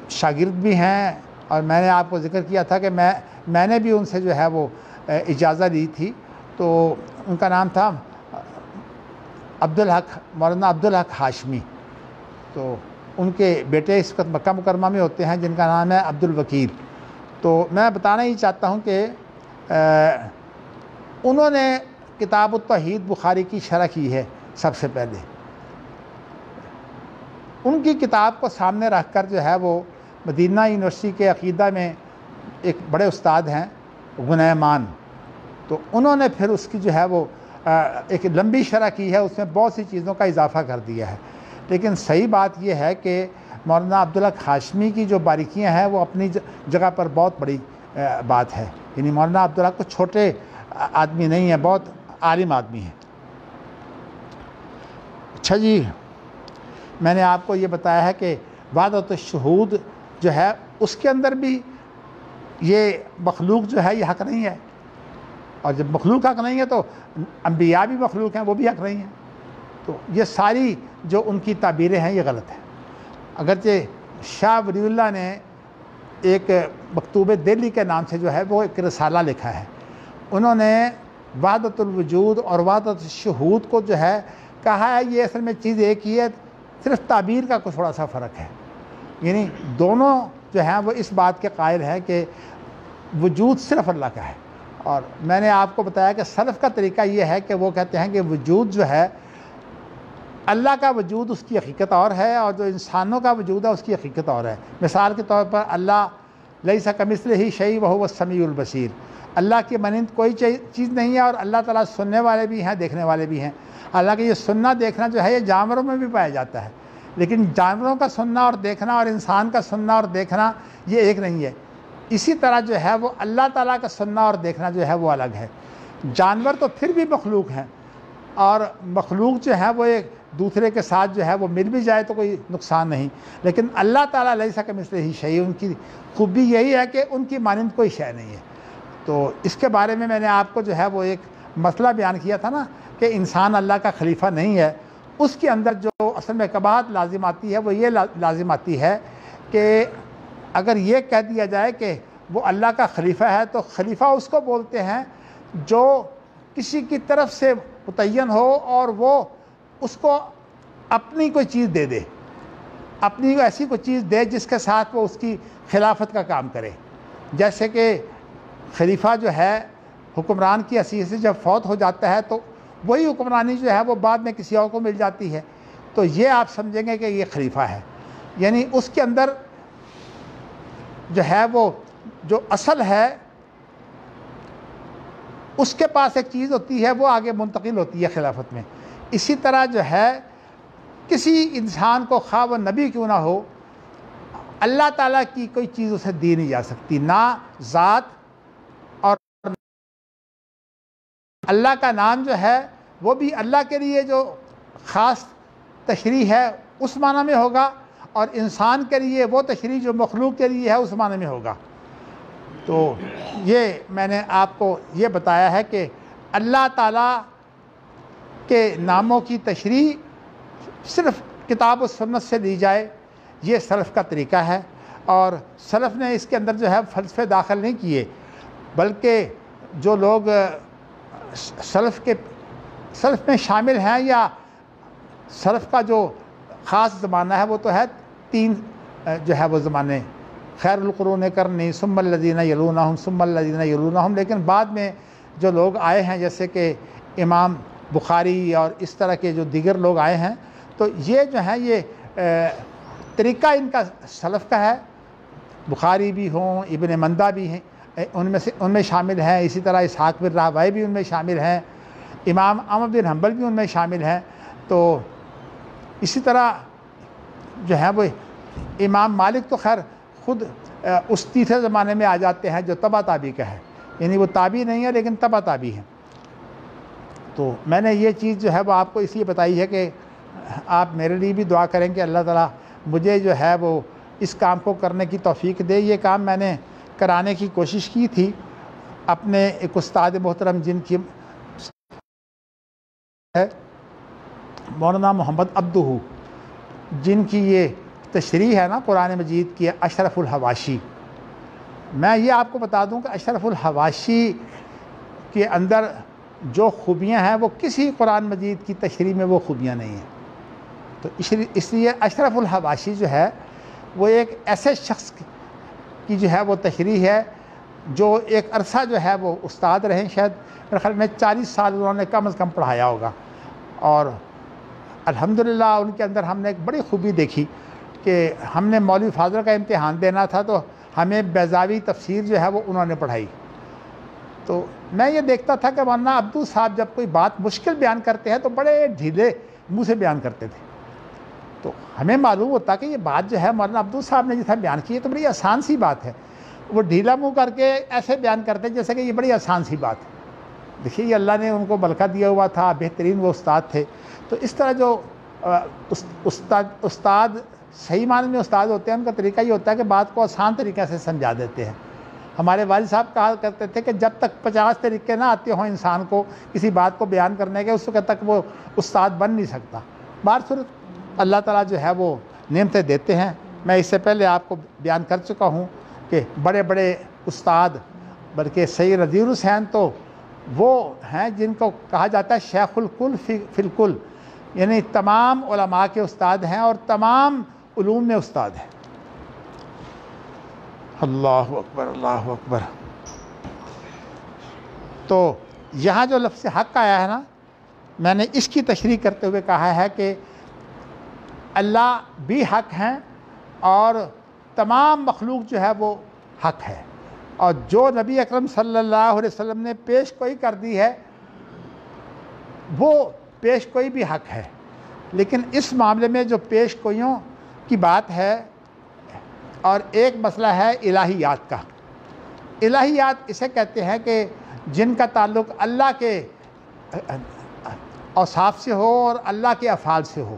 شاگرد بھی ہیں، اور میں نے آپ کو ذکر کیا تھا کہ میں نے بھی ان سے جو ہے وہ اجازہ لی تھی۔ تو ان کا نام تھا عبدالحق، مولانا عبدالحق ہاشمی۔ تو ان کے بیٹے اس وقت مکہ مکرمہ میں ہوتے ہیں جن کا نام ہے عبدالوکیل۔ تو میں بتانا ہی چاہتا ہوں کہ انہوں نے کتاب التوحید بخاری کی شرح کی ہے سب سے پہلے۔ ان کی کتاب کو سامنے رکھ کر جو ہے وہ مدینہ یونیورسٹی کے عقیدہ میں ایک بڑے استاد ہیں غنیمان، تو انہوں نے پھر اس کی جو ہے وہ ایک لمبی شرح کی ہے، اس میں بہت سی چیزوں کا اضافہ کر دیا ہے۔ لیکن صحیح بات یہ ہے کہ مولانا عبدالحق ہاشمی کی جو باریکیاں ہیں وہ اپنی جگہ پر بہت بڑی بات ہے۔ یعنی مولانا عبدالحق کو چھوٹے آدمی نہیں ہیں، بہت عالم آدمی ہیں۔ اچھا جی، میں نے آپ کو یہ بتایا ہے کہ وحدت الشہود جو ہے اس کے اندر بھی یہ مخلوق جو ہے یہ حق نہیں ہے، اور جب مخلوق حق نہیں ہے تو انبیاء بھی مخلوق ہیں، وہ بھی حق نہیں ہیں۔ تو یہ ساری جو ان کی تعبیریں ہیں یہ غلط ہیں۔ اگرچہ شاہ ولی اللہ نے ایک مکتوب دہلی کے نام سے جو ہے وہ ایک رسالہ لکھا ہے، انہوں نے وحدت الوجود اور وحدت الشہود کو جو ہے کہا ہے یہ اصل میں چیز ایک ہی ہے، صرف تعبیر کا کوئی تھوڑا سا فرق ہے۔ یعنی دونوں جو ہیں وہ اس بات کے قائل ہیں کہ وجود صرف اللہ کا ہے۔ اور میں نے آپ کو بتایا کہ سلف کا طریقہ یہ ہے کہ وہ کہتے ہیں کہ وجود جو ہے اللہ کا وجود اس کی حقیقت اور ہے، اور جو انسانوں کا وجود ہے اس کی حقیقت اور ہے۔ مثال کے طور پر اللہ لیس کمثلہ شیء وہو السمیع البصیر، اللہ کی مانند کوئی چیز نہیں ہے، اور اللہ تعالیٰ سننے والے بھی ہیں، دیکھنے والے بھی ہیں۔ حالانکہ یہ سننا دیکھنا جو ہے یہ جانوروں میں بھی پایا جاتا ہے، لیکن جانوروں کا سننا اور دیکھنا اور انسان کا سننا اور دیکھنا یہ ایک نہیں ہے۔ اسی طرح جو ہے وہ اللہ تعالیٰ کا سننا اور دیکھنا جو ہے وہ الگ ہے۔ جانور تو پھر بھی مخلوق ہیں، اور مخلوق جو ہے وہ ایک دوسرے کے ساتھ جو ہے وہ مل بھی جائے تو کوئی نقصان نہیں، لیکن اللہ تعالیٰ لیس کمثلہ شیء، ان کی خوبی یہی ہے کہ ان کی مانند کوئی شے نہیں ہے۔ تو اس کے بارے میں نے آپ کو جو ہے وہ ایک مسئلہ بیان کیا تھا نا کہ انسان اللہ کا خلیفہ نہیں ہے۔ اس کے اندر جو اصل میں قباحت لازم آتی ہے وہ یہ لازم آتی ہے کہ اگر یہ کہہ دیا جائے کہ وہ اللہ کا خلیفہ ہے تو خلیفہ اس کو بولتے ہیں جو کسی کی طرف سے متعین ہو اور وہ اس کو اپنی کوئی چیز دے دے، اپنی ایسی کوئی چیز دے جس کے ساتھ وہ اس کی خلافت کا کام کرے۔ جیسے کہ خلیفہ جو ہے حکمران کی حیثیت سے جب فوت ہو جاتا ہے تو وہی حکمرانی جو ہے وہ بعد میں کسی اور کو مل جاتی ہے، تو یہ آپ سمجھیں گے کہ یہ خلیفہ ہے۔ یعنی اس کے اندر جو ہے وہ جو اصل ہے اس کے پاس ایک چیز ہوتی ہے وہ آگے منتقل ہوتی ہے خلافت میں۔ اسی طرح جو ہے کسی انسان کو خواہ وہ نبی کیوں نہ ہو، اللہ تعالیٰ کی کوئی چیز اسے دی نہیں جا سکتی، نہ ذات، اور اللہ کا نام جو ہے وہ بھی اللہ کے لیے جو خاص تشریح ہے اس معنی میں ہوگا، اور انسان کے لیے وہ تشریح جو مخلوق کے لیے ہے اس معنی میں ہوگا۔ تو یہ میں نے آپ کو یہ بتایا ہے کہ اللہ تعالیٰ کے ناموں کی تشریح صرف کتاب و سنت سے دی جائے، یہ سلف کا طریقہ ہے، اور سلف نے اس کے اندر جو ہے فلسفے داخل نہیں کیے، بلکہ جو لوگ سلف میں شامل ہیں یا سلف کا جو خاص زمانہ ہے وہ تو ہے 3 جو ہے وہ زمانے، خیر القرون قرنی، ثم الذین یلونہم ثم الذین یلونہم، لیکن بعد میں جو لوگ آئے ہیں جیسے کہ امام بخاری اور اس طرح کے جو دیگر لوگ آئے ہیں، تو یہ جو ہے یہ طریقہ ان کا سلف کا ہے۔ بخاری بھی ہوں، ابن مندہ بھی ہیں، ان میں شامل ہیں، اسی طرح اسحاق بن راہویہ بھی ان میں شامل ہیں، امام احمد بن حنبل بھی ان میں شامل ہیں، تو اسی طرح جو ہے وہ امام مالک تو خیر خود اس تیسرے زمانے میں آ جاتے ہیں جو تبع تابعی کا ہے، یعنی وہ تابعی نہیں ہے لیکن تبع تابعی ہیں۔ تو میں نے یہ چیز جو ہے وہ آپ کو اس لیے بتائی ہے کہ آپ میرے لیے بھی دعا کریں کہ اللہ تعالیٰ مجھے جو ہے وہ اس کام کو کرنے کی توفیق دے۔ یہ کام میں نے کرانے کی کوشش کی تھی اپنے ایک استاد محترم جن کی ہے مولانا محمد عبدہ، جن کی یہ تشریح ہے نا قرآن مجید کی اشرف الحواشی۔ میں یہ آپ کو بتا دوں کہ اشرف الحواشی کے اندر جو خوبیاں ہیں وہ کسی قرآن مجید کی تشریح میں وہ خوبیاں نہیں ہیں۔ تو اس لیے اشرف الحواشی جو ہے وہ ایک ایسے شخص کی جو ہے وہ تشریح ہے جو ایک عرصہ جو ہے وہ استاد رہے، شاید میرے خیال میں 40 سال انہوں نے کم از کم پڑھایا ہوگا، اور الحمدللہ ان کے اندر ہم نے ایک بڑی خوبی دیکھی کہ ہم نے مولوی فاضل کا امتحان دینا تھا تو ہمیں بیضاوی تفسیر جو ہے وہ انہوں نے پڑھائی۔ تو میں یہ دیکھتا تھا کہ مولانا عبدو صاحب جب کوئی بات مشکل بیان کرتے ہیں تو بڑے ڈھیلے منہ سے بیان کرتے تھے، تو ہمیں معلوم ہوتا کہ یہ بات جو ہے مولانا عبدو صاحب نے جیسا بیان کی ہے تو بڑی آسان سی بات ہے، وہ ڈھیلا منہ کر کے ایسے بیان کرتے جیسے کہ یہ بڑی آسان سی بات ہے۔ دیکھیے یہ اللہ نے ان کو ملکہ دیا ہوا تھا، بہترین وہ استاد تھے۔ تو اس طرح جو استاد صحیح معنی میں استاد ہوتے ہیں ان کا طریقہ یہ ہوتا ہے کہ بات کو آسان طریقے سے سمجھا دیتے ہیں۔ ہمارے والد صاحب کہا کرتے تھے کہ جب تک 50 طریقے نہ آتے ہوں انسان کو کسی بات کو بیان کرنے کے، اس وقت تک وہ استاد بن نہیں سکتا۔ بہرصورت اللہ تعالیٰ جو ہے وہ نعمتیں دیتے ہیں۔ میں اس سے پہلے آپ کو بیان کر چکا ہوں کہ بڑے بڑے استاد، بلکہ سید نذیر حسین تو وہ ہیں جن کو کہا جاتا ہے شیخ الکل فی الکل، یعنی تمام علماء کے استاد ہیں اور تمام علوم میں استاد ہیں۔ اللہ اکبر، اللہ اکبر۔ تو یہاں جو لفظ حق آیا ہے نا، میں نے اس کی تشریح کرتے ہوئے کہا ہے کہ اللہ بھی حق ہیں اور تمام مخلوق جو ہے وہ حق ہے، اور جو نبی اکرم صلی اللہ علیہ وسلم نے پیش گوئی کر دی ہے وہ پیش گوئی بھی حق ہے۔ لیکن اس معاملے میں جو پیش گوئیوں کی بات ہے، اور ایک مسئلہ ہے الہیات کا۔ الہیات اسے کہتے ہیں کہ جن کا تعلق اللہ کے اوصاف سے ہو اور اللہ کے افعال سے ہو۔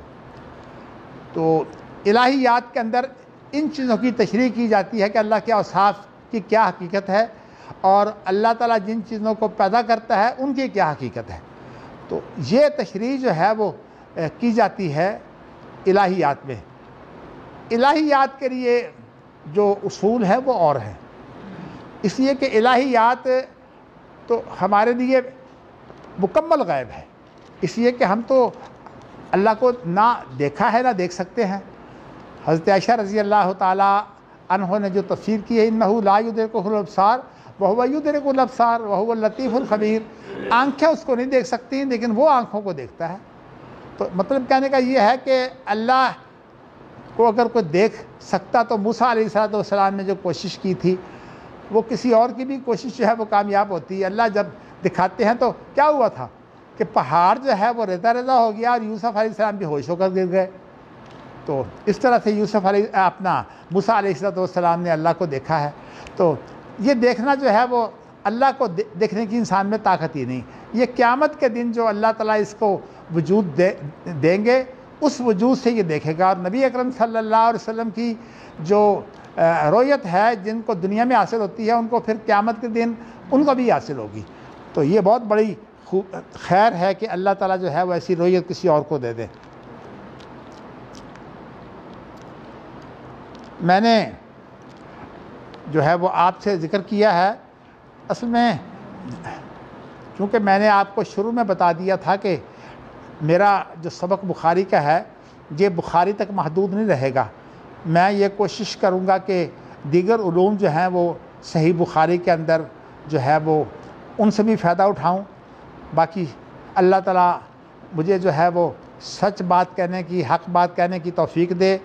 تو الہیات کے اندر ان چیزوں کی تشریح کی جاتی ہے کہ اللہ کے اوصاف کی کیا حقیقت ہے، اور اللہ تعالیٰ جن چیزوں کو پیدا کرتا ہے ان کی کیا حقیقت ہے۔ تو یہ تشریح جو ہے وہ کی جاتی ہے الہیات میں۔ الہیات کے لیے جو اصول ہے وہ اور ہیں، اس لیے کہ الہیات تو ہمارے لیے مکمل غیب ہے، اس لیے کہ ہم تو اللہ کو نہ دیکھا ہے نہ دیکھ سکتے ہیں۔ حضرت عائشہ رضی اللہ تعالی عنہ نے جو تفسیر کی ہے انہ لا یدرکہ الابصار وہو یدرک الابصار وہو اللطیف الخبیر، آنکھیں اس کو نہیں دیکھ سکتی لیکن وہ آنکھوں کو دیکھتا ہے۔ تو مطلب کہنے کا یہ ہے کہ اللہ کو اگر کوئی دیکھ سکتا تو موسیٰ علیہ السلام نے جو کوشش کی تھی وہ کسی اور کی بھی کوشش جو ہے وہ کامیاب ہوتی ہے۔ اللہ جب دکھاتے ہیں تو کیا ہوا تھا کہ پہاڑ جو ہے وہ ریزہ ریزہ ہو گیا اور یوسف علیہ السلام بھی ہوش ہو کر گر گئے۔ تو اس طرح سے موسیٰ علیہ السلام نے اللہ کو دیکھا ہے۔ تو یہ دیکھنا جو ہے وہ اللہ کو دیکھنے کی انسان میں طاقت ہی نہیں، یہ قیامت کے دن جو اللہ تعالیٰ اس کو وجود دیں گے اس وجود سے یہ دیکھے گا۔ اور نبی اکرم صلی اللہ علیہ وسلم کی جو رویت ہے جن کو دنیا میں حاصل ہوتی ہے ان کو پھر قیامت کے دن ان کو بھی حاصل ہوگی. تو یہ بہت بڑی خیر ہے کہ اللہ تعالیٰ جو ہے وہ ایسی رویت کسی اور کو دے دے. میں نے جو ہے وہ آپ سے ذکر کیا ہے، اصل میں چونکہ میں نے آپ کو شروع میں بتا دیا تھا کہ میرا جو سبق بخاری کا ہے یہ بخاری تک محدود نہیں رہے گا. میں یہ کوشش کروں گا کہ دیگر علوم جو ہیں وہ صحیح بخاری کے اندر جو ہے وہ ان سے بھی فائدہ اٹھاؤں. باقی اللہ تعالیٰ مجھے جو ہے وہ سچ بات کہنے کی، حق بات کہنے کی توفیق دے،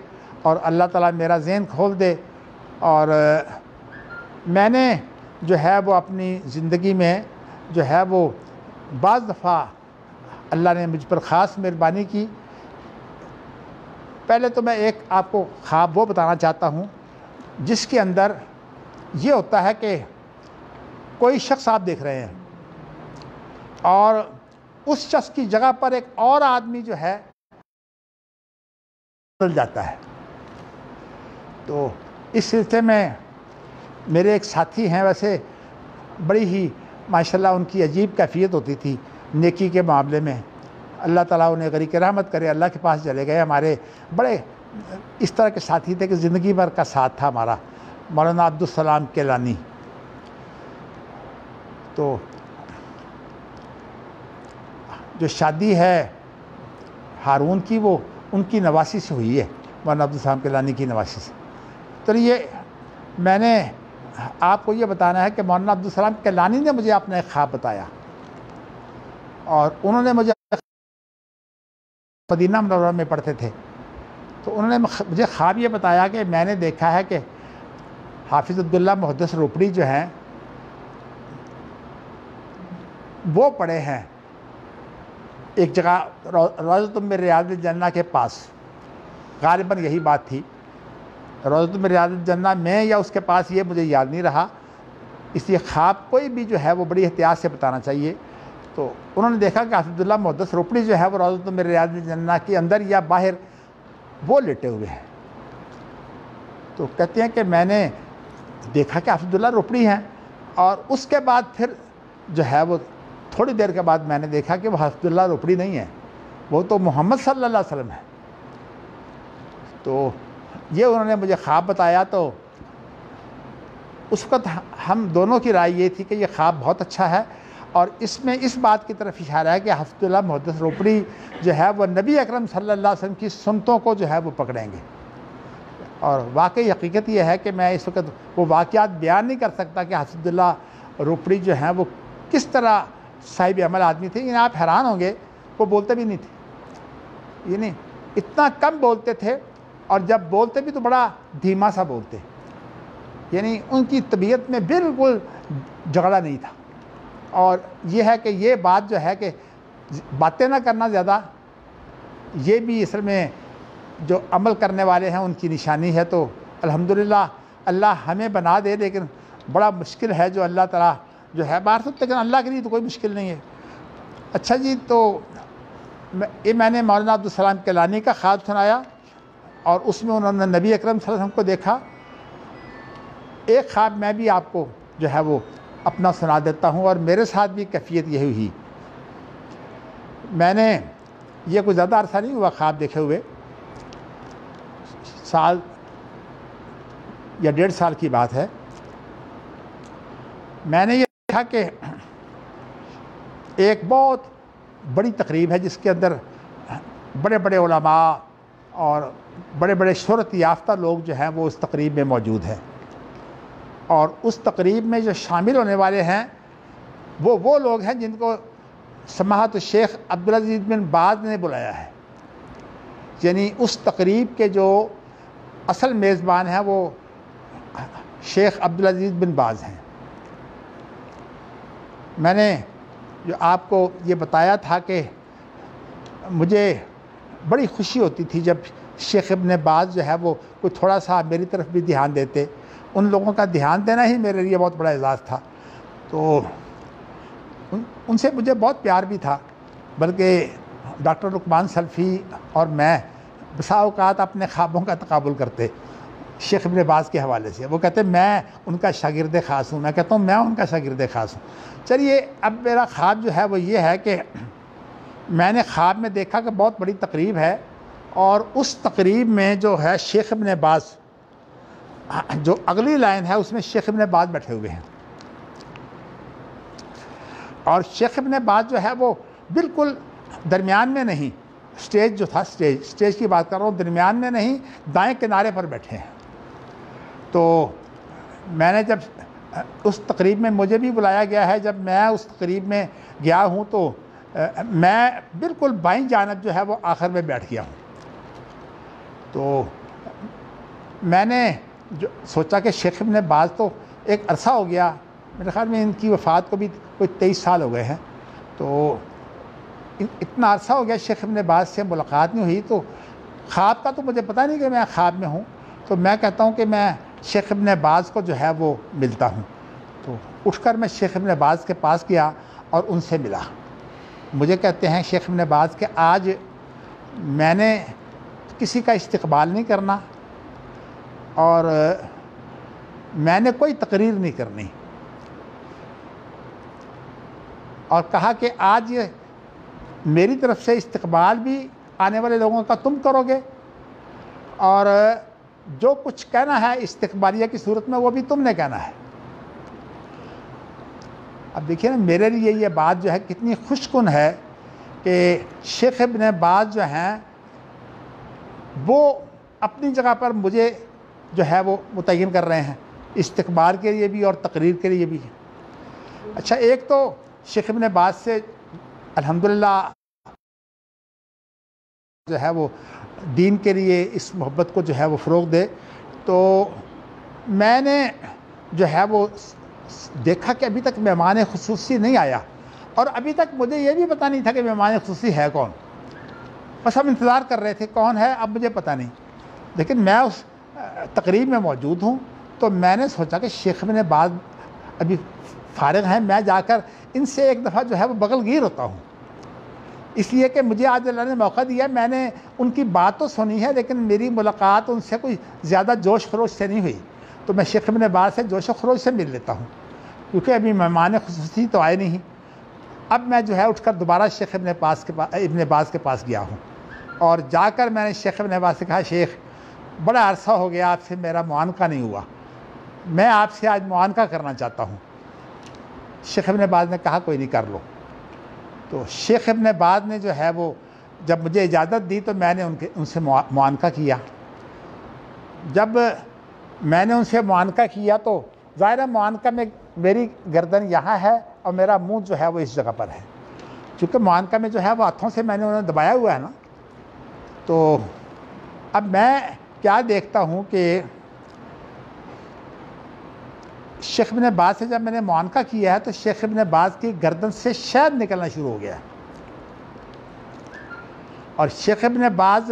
اور اللہ تعالیٰ میرا ذہن کھول دے. اور میں نے جو ہے وہ اپنی زندگی میں جو ہے وہ بعض دفعہ اللہ نے مجھ پر خاص مہربانی کی. پہلے تو میں ایک آپ کو خواب وہ بتانا چاہتا ہوں جس کے اندر یہ ہوتا ہے کہ کوئی شخص آپ دیکھ رہے ہیں اور اس شخص کی جگہ پر ایک اور آدمی جو ہے بدل جاتا ہے. تو اس سلسلے میں میرے ایک ساتھی ہیں، ویسے بڑی ہی ماشاءاللہ ان کی عجیب کیفیت ہوتی تھی نیکی کے معاملے میں. اللہ تعالیٰ انہیں غریق رحمت کرے، اللہ کے پاس چلے گئے. ہمارے بڑے اس طرح کے ساتھی تھے کہ زندگی بھر کا ساتھ تھا ہمارا، مولانا عبدالسلام کیلانی. تو جو شادی ہے ہارون کی وہ ان کی نواسی سے ہوئی ہے، مولانا عبدالسلام کیلانی کی نواسی سے. تو یہ میں نے آپ کو یہ بتانا ہے کہ مولانا عبدالسلام کیلانی نے مجھے اپنا ایک خواب بتایا، اور انہوں نے مجھے مدینہ منورہ میں پڑھتے تھے. تو انہوں نے مجھے خواب یہ بتایا کہ میں نے دیکھا ہے کہ حافظ عبداللہ محدث روپڑی جو ہیں وہ پڑے ہیں ایک جگہ روضۃ من ریاض الجنہ کے پاس. غالباً یہی بات تھی، روضۃ من ریاض الجنہ میں یا اس کے پاس، یہ مجھے یاد نہیں رہا، اس لیے خواب کوئی بھی جو ہے وہ بڑی احتیاط سے بتانا چاہیے. تو انہوں نے دیکھا کہ حافظ عبداللہ محدث روپڑی جو ہے وہ روضۃ من ریاض الجنہ کے اندر یا باہر وہ لیٹے ہوئے ہیں. تو کہتے ہیں کہ میں نے دیکھا کہ حافظ عبداللہ روپڑی ہیں، اور اس کے بعد پھر جو ہے وہ تھوڑی دیر کے بعد میں نے دیکھا کہ وہ حافظ عبداللہ روپڑی نہیں ہے، وہ تو محمد صلی اللہ علیہ وسلم ہے. تو یہ انہوں نے مجھے خواب بتایا. تو اس وقت ہم دونوں کی رائے یہ تھی کہ یہ خواب بہت اچھا ہے، اور اس میں اس بات کی طرف اشارہ ہے کہ حافظ عبداللہ محدث روپڑی جو ہے وہ نبی اکرم صلی اللہ علیہ وسلم کی سنتوں کو جو ہے وہ پکڑیں گے. اور واقعی حقیقت یہ ہے کہ میں اس وقت وہ واقعات بیان نہیں کر سکتا کہ حافظ عبداللہ روپڑی جو ہیں وہ کس طرح صاحب عمل آدمی تھے. یعنی آپ حیران ہوں گے، وہ بولتے بھی نہیں تھے، یعنی اتنا کم بولتے تھے، اور جب بولتے بھی تو بڑا دھیما سا بولتے. یعنی ان کی طبیعت میں بالکل جھگڑا نہیں تھا. اور یہ ہے کہ یہ بات جو ہے کہ باتیں نہ کرنا زیادہ، یہ بھی اصل میں جو عمل کرنے والے ہیں ان کی نشانی ہے. تو الحمدللہ اللہ ہمیں بنا دے، لیکن بڑا مشکل ہے جو اللہ تعالیٰ جو ہے باہر سے، لیکن اللہ کے لیے تو کوئی مشکل نہیں ہے. اچھا جی، تو میں نے مولانا عبدالسلام کیلانی کا خواب سنایا، اور اس میں انہوں نے نبی اکرم صلی اللہ علیہ وسلم کو دیکھا. ایک خواب میں بھی آپ کو جو ہے وہ اپنا سنا دیتا ہوں، اور میرے ساتھ بھی کیفیت یہی ہوئی. میں نے یہ کوئی زیادہ عرصہ نہیں ہوا خواب دیکھے ہوئے، سال یا 1.5 سال کی بات ہے. میں نے یہ دیکھا کہ ایک بہت بڑی تقریب ہے جس کے اندر بڑے بڑے علماء اور بڑے بڑے شہرت یافتہ لوگ جو ہیں وہ اس تقریب میں موجود ہیں. اور اس تقریب میں جو شامل ہونے والے ہیں وہ لوگ ہیں جن کو سماحت الشیخ عبدالعزیز بن باز نے بلایا ہے. یعنی اس تقریب کے جو اصل میزبان ہیں وہ شیخ عبدالعزیز بن باز ہیں. میں نے جو آپ کو یہ بتایا تھا کہ مجھے بڑی خوشی ہوتی تھی جب شیخ ابن باز جو ہے وہ کوئی تھوڑا سا میری طرف بھی دھیان دیتے. ان لوگوں کا دھیان دینا ہی میرے لیے بہت بڑا اعزاز تھا. تو ان سے مجھے بہت پیار بھی تھا، بلکہ ڈاکٹر لقمان سلفی اور میں بسا اوقات اپنے خوابوں کا تقابل کرتے. شیخ ابن باز کے حوالے سے۔ وہ کہتے ہیں میں ان کا شاگرد خاص ہوں، میں کہتا ہوں میں ان کا شاگرد خاص ہوں۔ چلیے اب میرا خواب جو ہے وہ یہ ہے کہ میں نے خواب میں دیکھا کہ بہت بڑی تقریب ہے، اور اس تقریب میں جو ہے شیخ ابن باز، جو اگلی لائن ہے اس میں شیخ ابن باز بیٹھے ہوئے ہیں، اور شیخ ابن باز جو ہے وہ بالکل درمیان میں نہیں، سٹیج جو تھا، سٹیج کی بات کر رہا ہوں، درمیان میں نہیں، دائیں کنارے پر بیٹھے ہیں۔ تو میں نے جب اس تقریب میں مجھے بھی بلایا گیا ہے، جب میں اس تقریب میں گیا ہوں تو میں بالکل بائیں جانب جو ہے وہ آخر میں بیٹھ گیا ہوں۔ تو میں نے جو سوچا کہ شیخ ابن باز تو ایک عرصہ ہو گیا، میرے خیال میں ان کی وفات کو بھی کوئی 23 سال ہو گئے ہیں، تو اتنا عرصہ ہو گیا شیخ ابن باز سے ملاقات نہیں ہوئی، تو خواب کا تو مجھے پتہ نہیں کہ میں خواب میں ہوں، تو میں کہتا ہوں کہ میں شیخ ابن باز کو جو ہے وہ ملتا ہوں۔ تو اٹھ کر میں شیخ ابن باز کے پاس گیا اور ان سے ملا۔ مجھے کہتے ہیں شیخ ابن باز کہ آج میں نے کسی کا استقبال نہیں کرنا اور میں نے کوئی تقریر نہیں کرنی، اور کہا کہ آج میری طرف سے استقبال بھی آنے والے لوگوں کا تم کرو گے، اور جو کچھ کہنا ہے استقبالیہ کی صورت میں وہ بھی تم نے کہنا ہے۔ اب دیکھیے نا میرے لیے یہ بات جو ہے کتنی خوش کن ہے کہ شیخ ابن باز جو ہیں وہ اپنی جگہ پر مجھے جو ہے وہ متعین کر رہے ہیں، استقبال کے لیے بھی اور تقریر کے لیے بھی۔ اچھا، ایک تو شیخ ابن باز سے الحمدللہ جو ہے وہ دین کے لیے اس محبت کو جو ہے وہ فروغ دے، تو میں نے جو ہے وہ دیکھا کہ ابھی تک مہمان خصوصی نہیں آیا، اور ابھی تک مجھے یہ بھی پتہ نہیں تھا کہ مہمان خصوصی ہے کون، بس ہم انتظار کر رہے تھے کون ہے، اب مجھے پتہ نہیں، لیکن میں اس تقریب میں موجود ہوں، تو میں نے سوچا کہ شیخ ابن باز ابھی فارغ ہیں، میں جا کر ان سے ایک دفعہ جو ہے وہ بغل گیر ہوتا ہوں، اس لیے کہ مجھے آج اللہ نے موقع دیا، میں نے ان کی بات تو سنی ہے لیکن میری ملاقات ان سے کوئی زیادہ جوش خروش سے نہیں ہوئی، تو میں شیخ ابن باز سے جوش و خروش سے مل لیتا ہوں، کیونکہ ابھی مہمان خصوصی تو آئے نہیں۔ اب میں جو ہے اٹھ کر دوبارہ شیخ ابن باز کے پاس گیا ہوں، اور جا کر میں نے شیخ ابن باز سے کہا شیخ بڑا عرصہ ہو گیا آپ سے میرا معانقہ نہیں ہوا، میں آپ سے آج معانقہ کرنا چاہتا ہوں۔ شیخ ابن باز نے کہا کوئی نہیں، کر لو۔ تو شیخ ابن باز نے جو ہے وہ جب مجھے اجازت دی تو میں نے ان سے معانقہ کیا۔ جب میں نے ان سے معانقہ کیا تو ظاہر ہے معانقہ میں میری گردن یہاں ہے اور میرا منہ جو ہے وہ اس جگہ پر ہے، چونکہ معانقہ میں جو ہے وہ ہاتھوں سے میں نے انہیں دبایا ہوا ہے نا۔ تو اب میں کیا دیکھتا ہوں کہ شیخ ابن باز سے جب میں نے معانقہ کیا ہے تو شیخ ابن باز کی گردن سے شہد نکلنا شروع ہو گیا ہے، اور شیخ ابن باز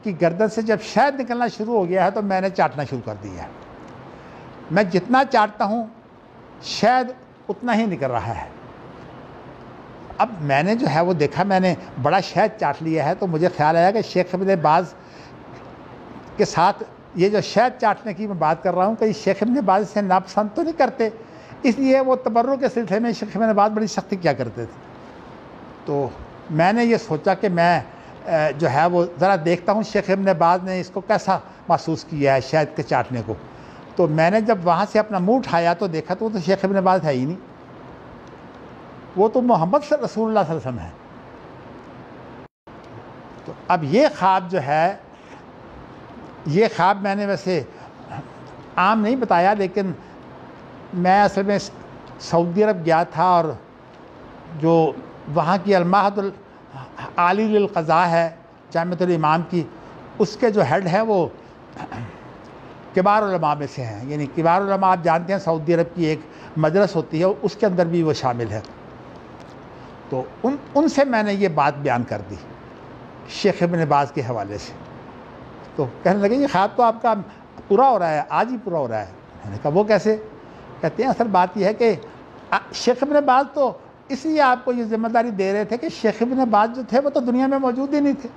کی گردن سے جب شہد نکلنا شروع ہو گیا ہے تو میں نے چاٹنا شروع کر دیا ہے۔ میں جتنا چاٹتا ہوں شہد اتنا ہی نکل رہا ہے۔ اب میں نے جو ہے وہ دیکھا میں نے بڑا شہد چاٹ لیا ہے، تو مجھے خیال آیا کہ شیخ ابن باز کے ساتھ یہ جو شہد چاٹنے کی میں بات کر رہا ہوں کہ شیخ ابن باز سے ناپسند تو نہیں کرتے، اس لیے وہ تبرک کے سلسلے میں شیخ ابن باز بڑی سختی کیا کرتے تھے۔ تو میں نے یہ سوچا کہ میں جو ہے وہ ذرا دیکھتا ہوں شیخ ابن باز نے اس کو کیسا محسوس کیا ہے شہد کے چاٹنے کو۔ تو میں نے جب وہاں سے اپنا منہ اٹھایا تو دیکھا تو وہ تو شیخ ابن باز ہے ہی نہیں، وہ تو محمد رسول اللہ صلی اللہ علیہ وسلم ہے۔ تو اب یہ خواب جو ہے، یہ خواب میں نے ویسے عام نہیں بتایا، لیکن میں اصل میں سعودی عرب گیا تھا، اور جو وہاں کی المعہد العالی للقضاء ہے جامعۃ الامام کی، اس کے جو ہیڈ ہیں وہ کبار علماء میں سے ہیں، یعنی کبار علماء آپ جانتے ہیں سعودی عرب کی ایک مجلس ہوتی ہے، اس کے اندر بھی وہ شامل ہے۔ تو ان سے میں نے یہ بات بیان کر دی شیخ ابن باز کے حوالے سے، تو کہنے لگے یہ خواب تو آپ کا پورا ہو رہا ہے، آج ہی پورا ہو رہا ہے۔ میں نے کہا وہ کیسے؟ کہتے ہیں اصل بات یہ ہے کہ شیخ ابن باز تو اس لیے آپ کو یہ ذمہ داری دے رہے تھے کہ شیخ ابن باز جو تھے وہ تو دنیا میں موجود ہی نہیں تھے،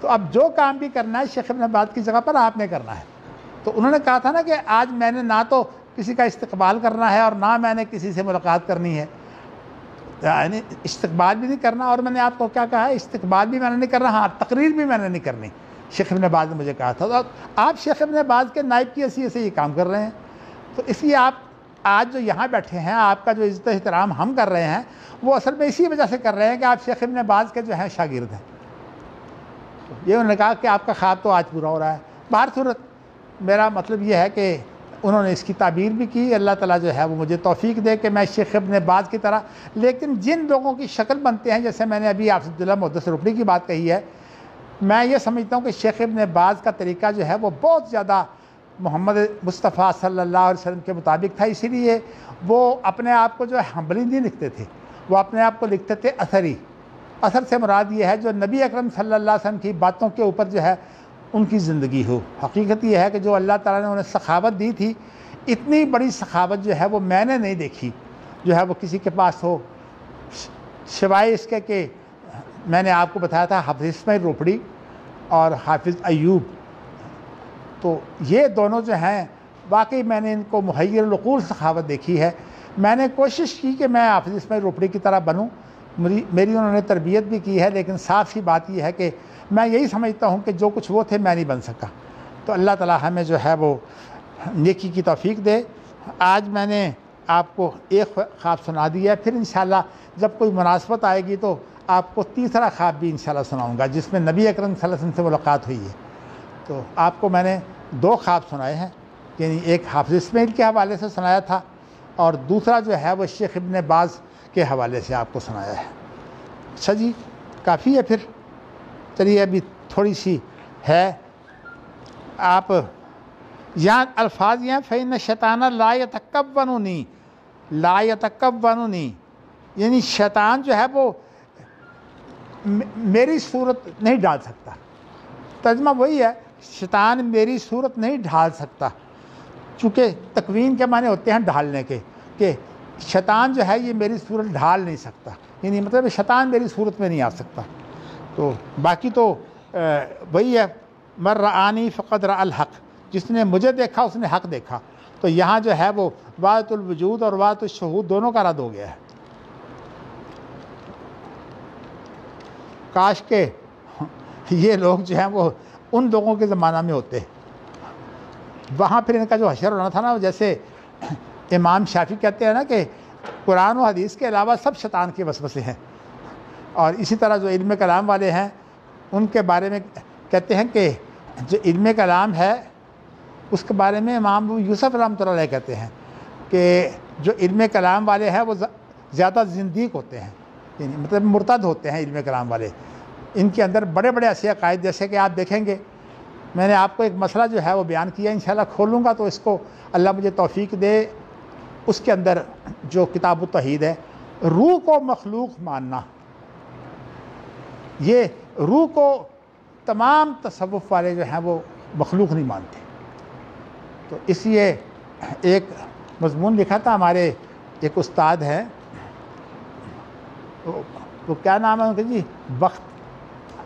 تو اب جو کام بھی کرنا ہے شیخ ابن باز کی جگہ پر آپ نے کرنا ہے۔ تو انہوں نے کہا تھا نا کہ آج میں نے نہ تو کسی کا استقبال کرنا ہے اور نہ میں نے کسی سے ملاقات کرنی ہے، یعنی استقبال بھی نہیں کرنا، اور میں نے آپ کو کیا کہا ہے، استقبال بھی میں نے نہیں کرنا، ہاں تقریر بھی میں نے نہیں کرنی، شیخ ابن باز نے مجھے کہا تھا۔ تو آپ شیخ ابن باز کے نائب کی حیثیت سے یہ کام کر رہے ہیں، تو اس لیے آپ آج جو یہاں بیٹھے ہیں، آپ کا جو عزت و احترام ہم کر رہے ہیں، وہ اصل میں اسی وجہ سے کر رہے ہیں کہ آپ شیخ ابن باز کے جو ہیں شاگرد ہیں۔ یہ انہوں نے کہا کہ آپ کا خواب تو آج پورا ہو رہا ہے۔ بہر صورت میرا مطلب یہ ہے کہ انہوں نے اس کی تعبیر بھی کی، اللہ تعالیٰ جو ہے وہ مجھے توفیق دے کہ میں شیخ ابن باز کی طرح، لیکن جن لوگوں کی شکل بنتے ہیں، جیسے میں نے ابھی آپ عبداللہ محدث رکڑی کی بات کہی ہے، میں یہ سمجھتا ہوں کہ شیخ ابن باز کا طریقہ جو ہے وہ بہت زیادہ محمد مصطفیٰ صلی اللہ علیہ وسلم کے مطابق تھا، اسی لیے وہ اپنے آپ کو جو ہے ہمبلی نہیں لکھتے تھے، وہ اپنے آپ کو لکھتے تھے اثری۔ اثر سے مراد یہ ہے جو نبی اکرم صلی اللہ علیہ وسلم کی باتوں کے اوپر جو ہے ان کی زندگی ہو۔ حقیقت یہ ہے کہ جو اللہ تعالیٰ نے انہیں سخاوت دی تھی، اتنی بڑی سخاوت جو ہے وہ میں نے نہیں دیکھی جو ہے وہ کسی کے پاس ہو، سوائے اس کے کہ میں نے آپ کو بتایا تھا حافظ اسماعیل روپڑی اور حافظ ایوب، تو یہ دونوں جو ہیں واقعی میں نے ان کو محیر العقول سخاوت دیکھی ہے۔ میں نے کوشش کی کہ میں حافظ اسماعیل روپڑی کی طرح بنوں، میری انہوں نے تربیت بھی کی ہے، لیکن صاف سی بات یہ ہے کہ میں یہی سمجھتا ہوں کہ جو کچھ وہ تھے میں نہیں بن سکا۔ تو اللہ تعالیٰ ہمیں جو ہے وہ نیکی کی توفیق دے۔ آج میں نے آپ کو ایک خواب سنا دیا ہے، پھر انشاءاللہ جب کوئی مناسبت آئے گی تو آپ کو تیسرا خواب بھی انشاءاللہ سناؤں گا، جس میں نبی اکرم صلی اللہ علیہ وسلم سے ملاقات ہوئی ہے۔ تو آپ کو میں نے 2 خواب سنائے ہیں، یعنی ایک حافظ اسماعیل کے حوالے سے سنایا تھا اور دوسرا جو ہے وہ شیخ ابن باز کے حوالے سے آپ کو سنایا ہے۔ اچھا جی، کافی ہے پھر، چلیے ابھی تھوڑی سی ہے۔ آپ یہاں الفاظ یہ ہیں فَإِنَّ الشَّيْطَانَ لَا يَتَكَوَّنُنِي لا يتکوننی، یعنی شیطان جو ہے وہ میری صورت نہیں ڈال سکتا۔ ترجمہ وہی ہے، شیطان میری صورت نہیں ڈھال سکتا، چونکہ تکوین کے معنی ہوتے ہیں ڈھالنے کے، کہ شیطان جو ہے یہ میری صورت ڈھال نہیں سکتا، یعنی مطلب شیطان میری صورت میں نہیں آ سکتا۔ تو باقی تو وہی ہے، من رآنی فقد رأى الحق، جس نے مجھے دیکھا اس نے حق دیکھا۔ تو یہاں جو ہے وہ وحدۃ الوجود اور وحدۃ الشہود دونوں کا رد ہو گیا ہے۔ کاش کہ یہ لوگ جو ہیں وہ ان لوگوں کے زمانہ میں ہوتے، وہاں پھر ان کا جو حشر ہونا تھا نا، جیسے امام شافعی کہتے ہیں نا کہ قرآن و حدیث کے علاوہ سب شیطان کے وسوسے ہیں، اور اسی طرح جو علم کلام والے ہیں ان کے بارے میں کہتے ہیں کہ جو علم کلام ہے اس کے بارے میں امام یوسف رحمۃ اللہ علیہ کہتے ہیں کہ جو علم کلام والے ہیں وہ زیادہ زندیق ہوتے ہیں، یعنی مطلب مرتد ہوتے ہیں علم کلام والے، ان کے اندر بڑے بڑے ایسے عقائد، جیسے کہ آپ دیکھیں گے میں نے آپ کو ایک مسئلہ جو ہے وہ بیان کیا، انشاءاللہ کھولوں گا تو اس کو اللہ مجھے توفیق دے، اس کے اندر جو کتاب التوحید ہے، روح کو مخلوق ماننا، یہ روح کو تمام تصوف والے جو ہیں وہ مخلوق نہیں مانتے۔ تو اس لیے ایک مضمون لکھا تھا ہمارے ایک استاد ہیں، وہ کیا نام ہے ان کا جی، وقت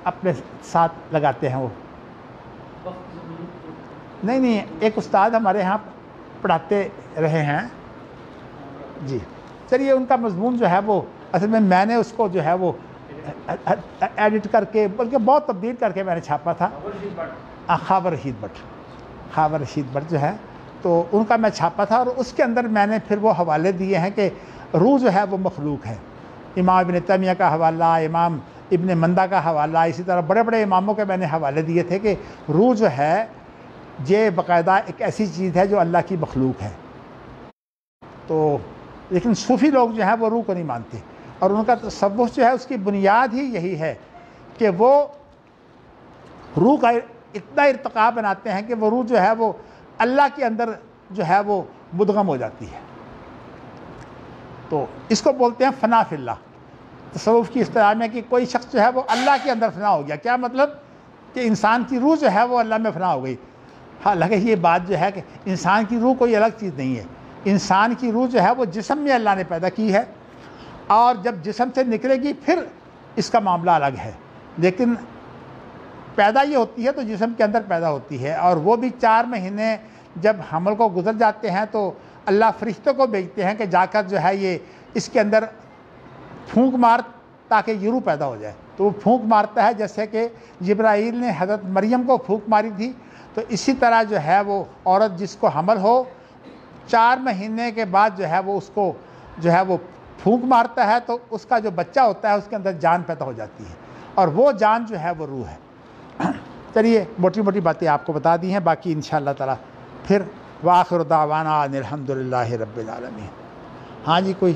اپنے ساتھ لگاتے ہیں وہ، نہیں ایک استاد ہمارے ہاں پڑھاتے رہے ہیں جی، چلیے ان کا مضمون جو ہے وہ اصل میں نے اس کو جو ہے وہ ایڈٹ کر کے بلکہ بہت تبدیل کر کے میں نے چھاپا تھا، خاور رشید بٹ جو ہے تو ان کا میں چھاپا تھا، اور اس کے اندر میں نے پھر وہ حوالے دیے ہیں کہ روح جو ہے وہ مخلوق ہے، امام ابن تیمیہ کا حوالہ، امام ابن مندہ کا حوالہ، اسی طرح بڑے بڑے اماموں کے میں نے حوالے دیے تھے کہ روح جو ہے یہ باقاعدہ ایک ایسی چیز ہے جو اللہ کی مخلوق ہے۔ تو لیکن صوفی لوگ جو ہیں وہ روح کو نہیں مانتے، اور ان کا تصوف جو ہے اس کی بنیاد ہی یہی ہے کہ وہ روح کا اتنا ارتقا بناتے ہیں کہ وہ روح جو ہے وہ اللہ کے اندر جو ہے وہ مدغم ہو جاتی ہے۔ تو اس کو بولتے ہیں فنا فی اللہ۔ تصوف کی اصطلاح میں کہ کوئی شخص جو ہے وہ اللہ کے اندر فنا ہو گیا، کیا مطلب کہ انسان کی روح جو ہے وہ اللہ میں فنا ہو گئی۔ حالانکہ یہ بات جو ہے کہ انسان کی روح کوئی الگ چیز نہیں ہے، انسان کی روح جو ہے وہ جسم میں اللہ نے پیدا کی ہے، اور جب جسم سے نکلے گی پھر اس کا معاملہ الگ ہے، لیکن پیدا یہ ہوتی ہے تو جسم کے اندر پیدا ہوتی ہے، اور وہ بھی 4 مہینے جب حمل کو گزر جاتے ہیں تو اللہ فرشتوں کو بھیجتے ہیں کہ جا کر جو ہے یہ اس کے اندر پھونک مار تاکہ یہ روح پیدا ہو جائے۔ تو وہ پھونک مارتا ہے، جیسے کہ جبرائیل نے حضرت مریم کو پھونک ماری تھی، تو اسی طرح جو ہے وہ عورت جس کو حمل ہو 4 مہینے کے بعد جو ہے وہ اس کو جو ہے وہ پھونک مارتا ہے، تو اس کا جو بچہ ہوتا ہے اس کے اندر جان پیدا ہو جاتی ہے، اور وہ جان جو ہے وہ روح ہے۔ چلیے موٹی موٹی باتیں آپ کو بتا دی ہیں، باقی انشاءاللہ تعالی پھر وآخر دعوانا ان الحمدللہ رب العالمین۔ ہاں جی، کوئی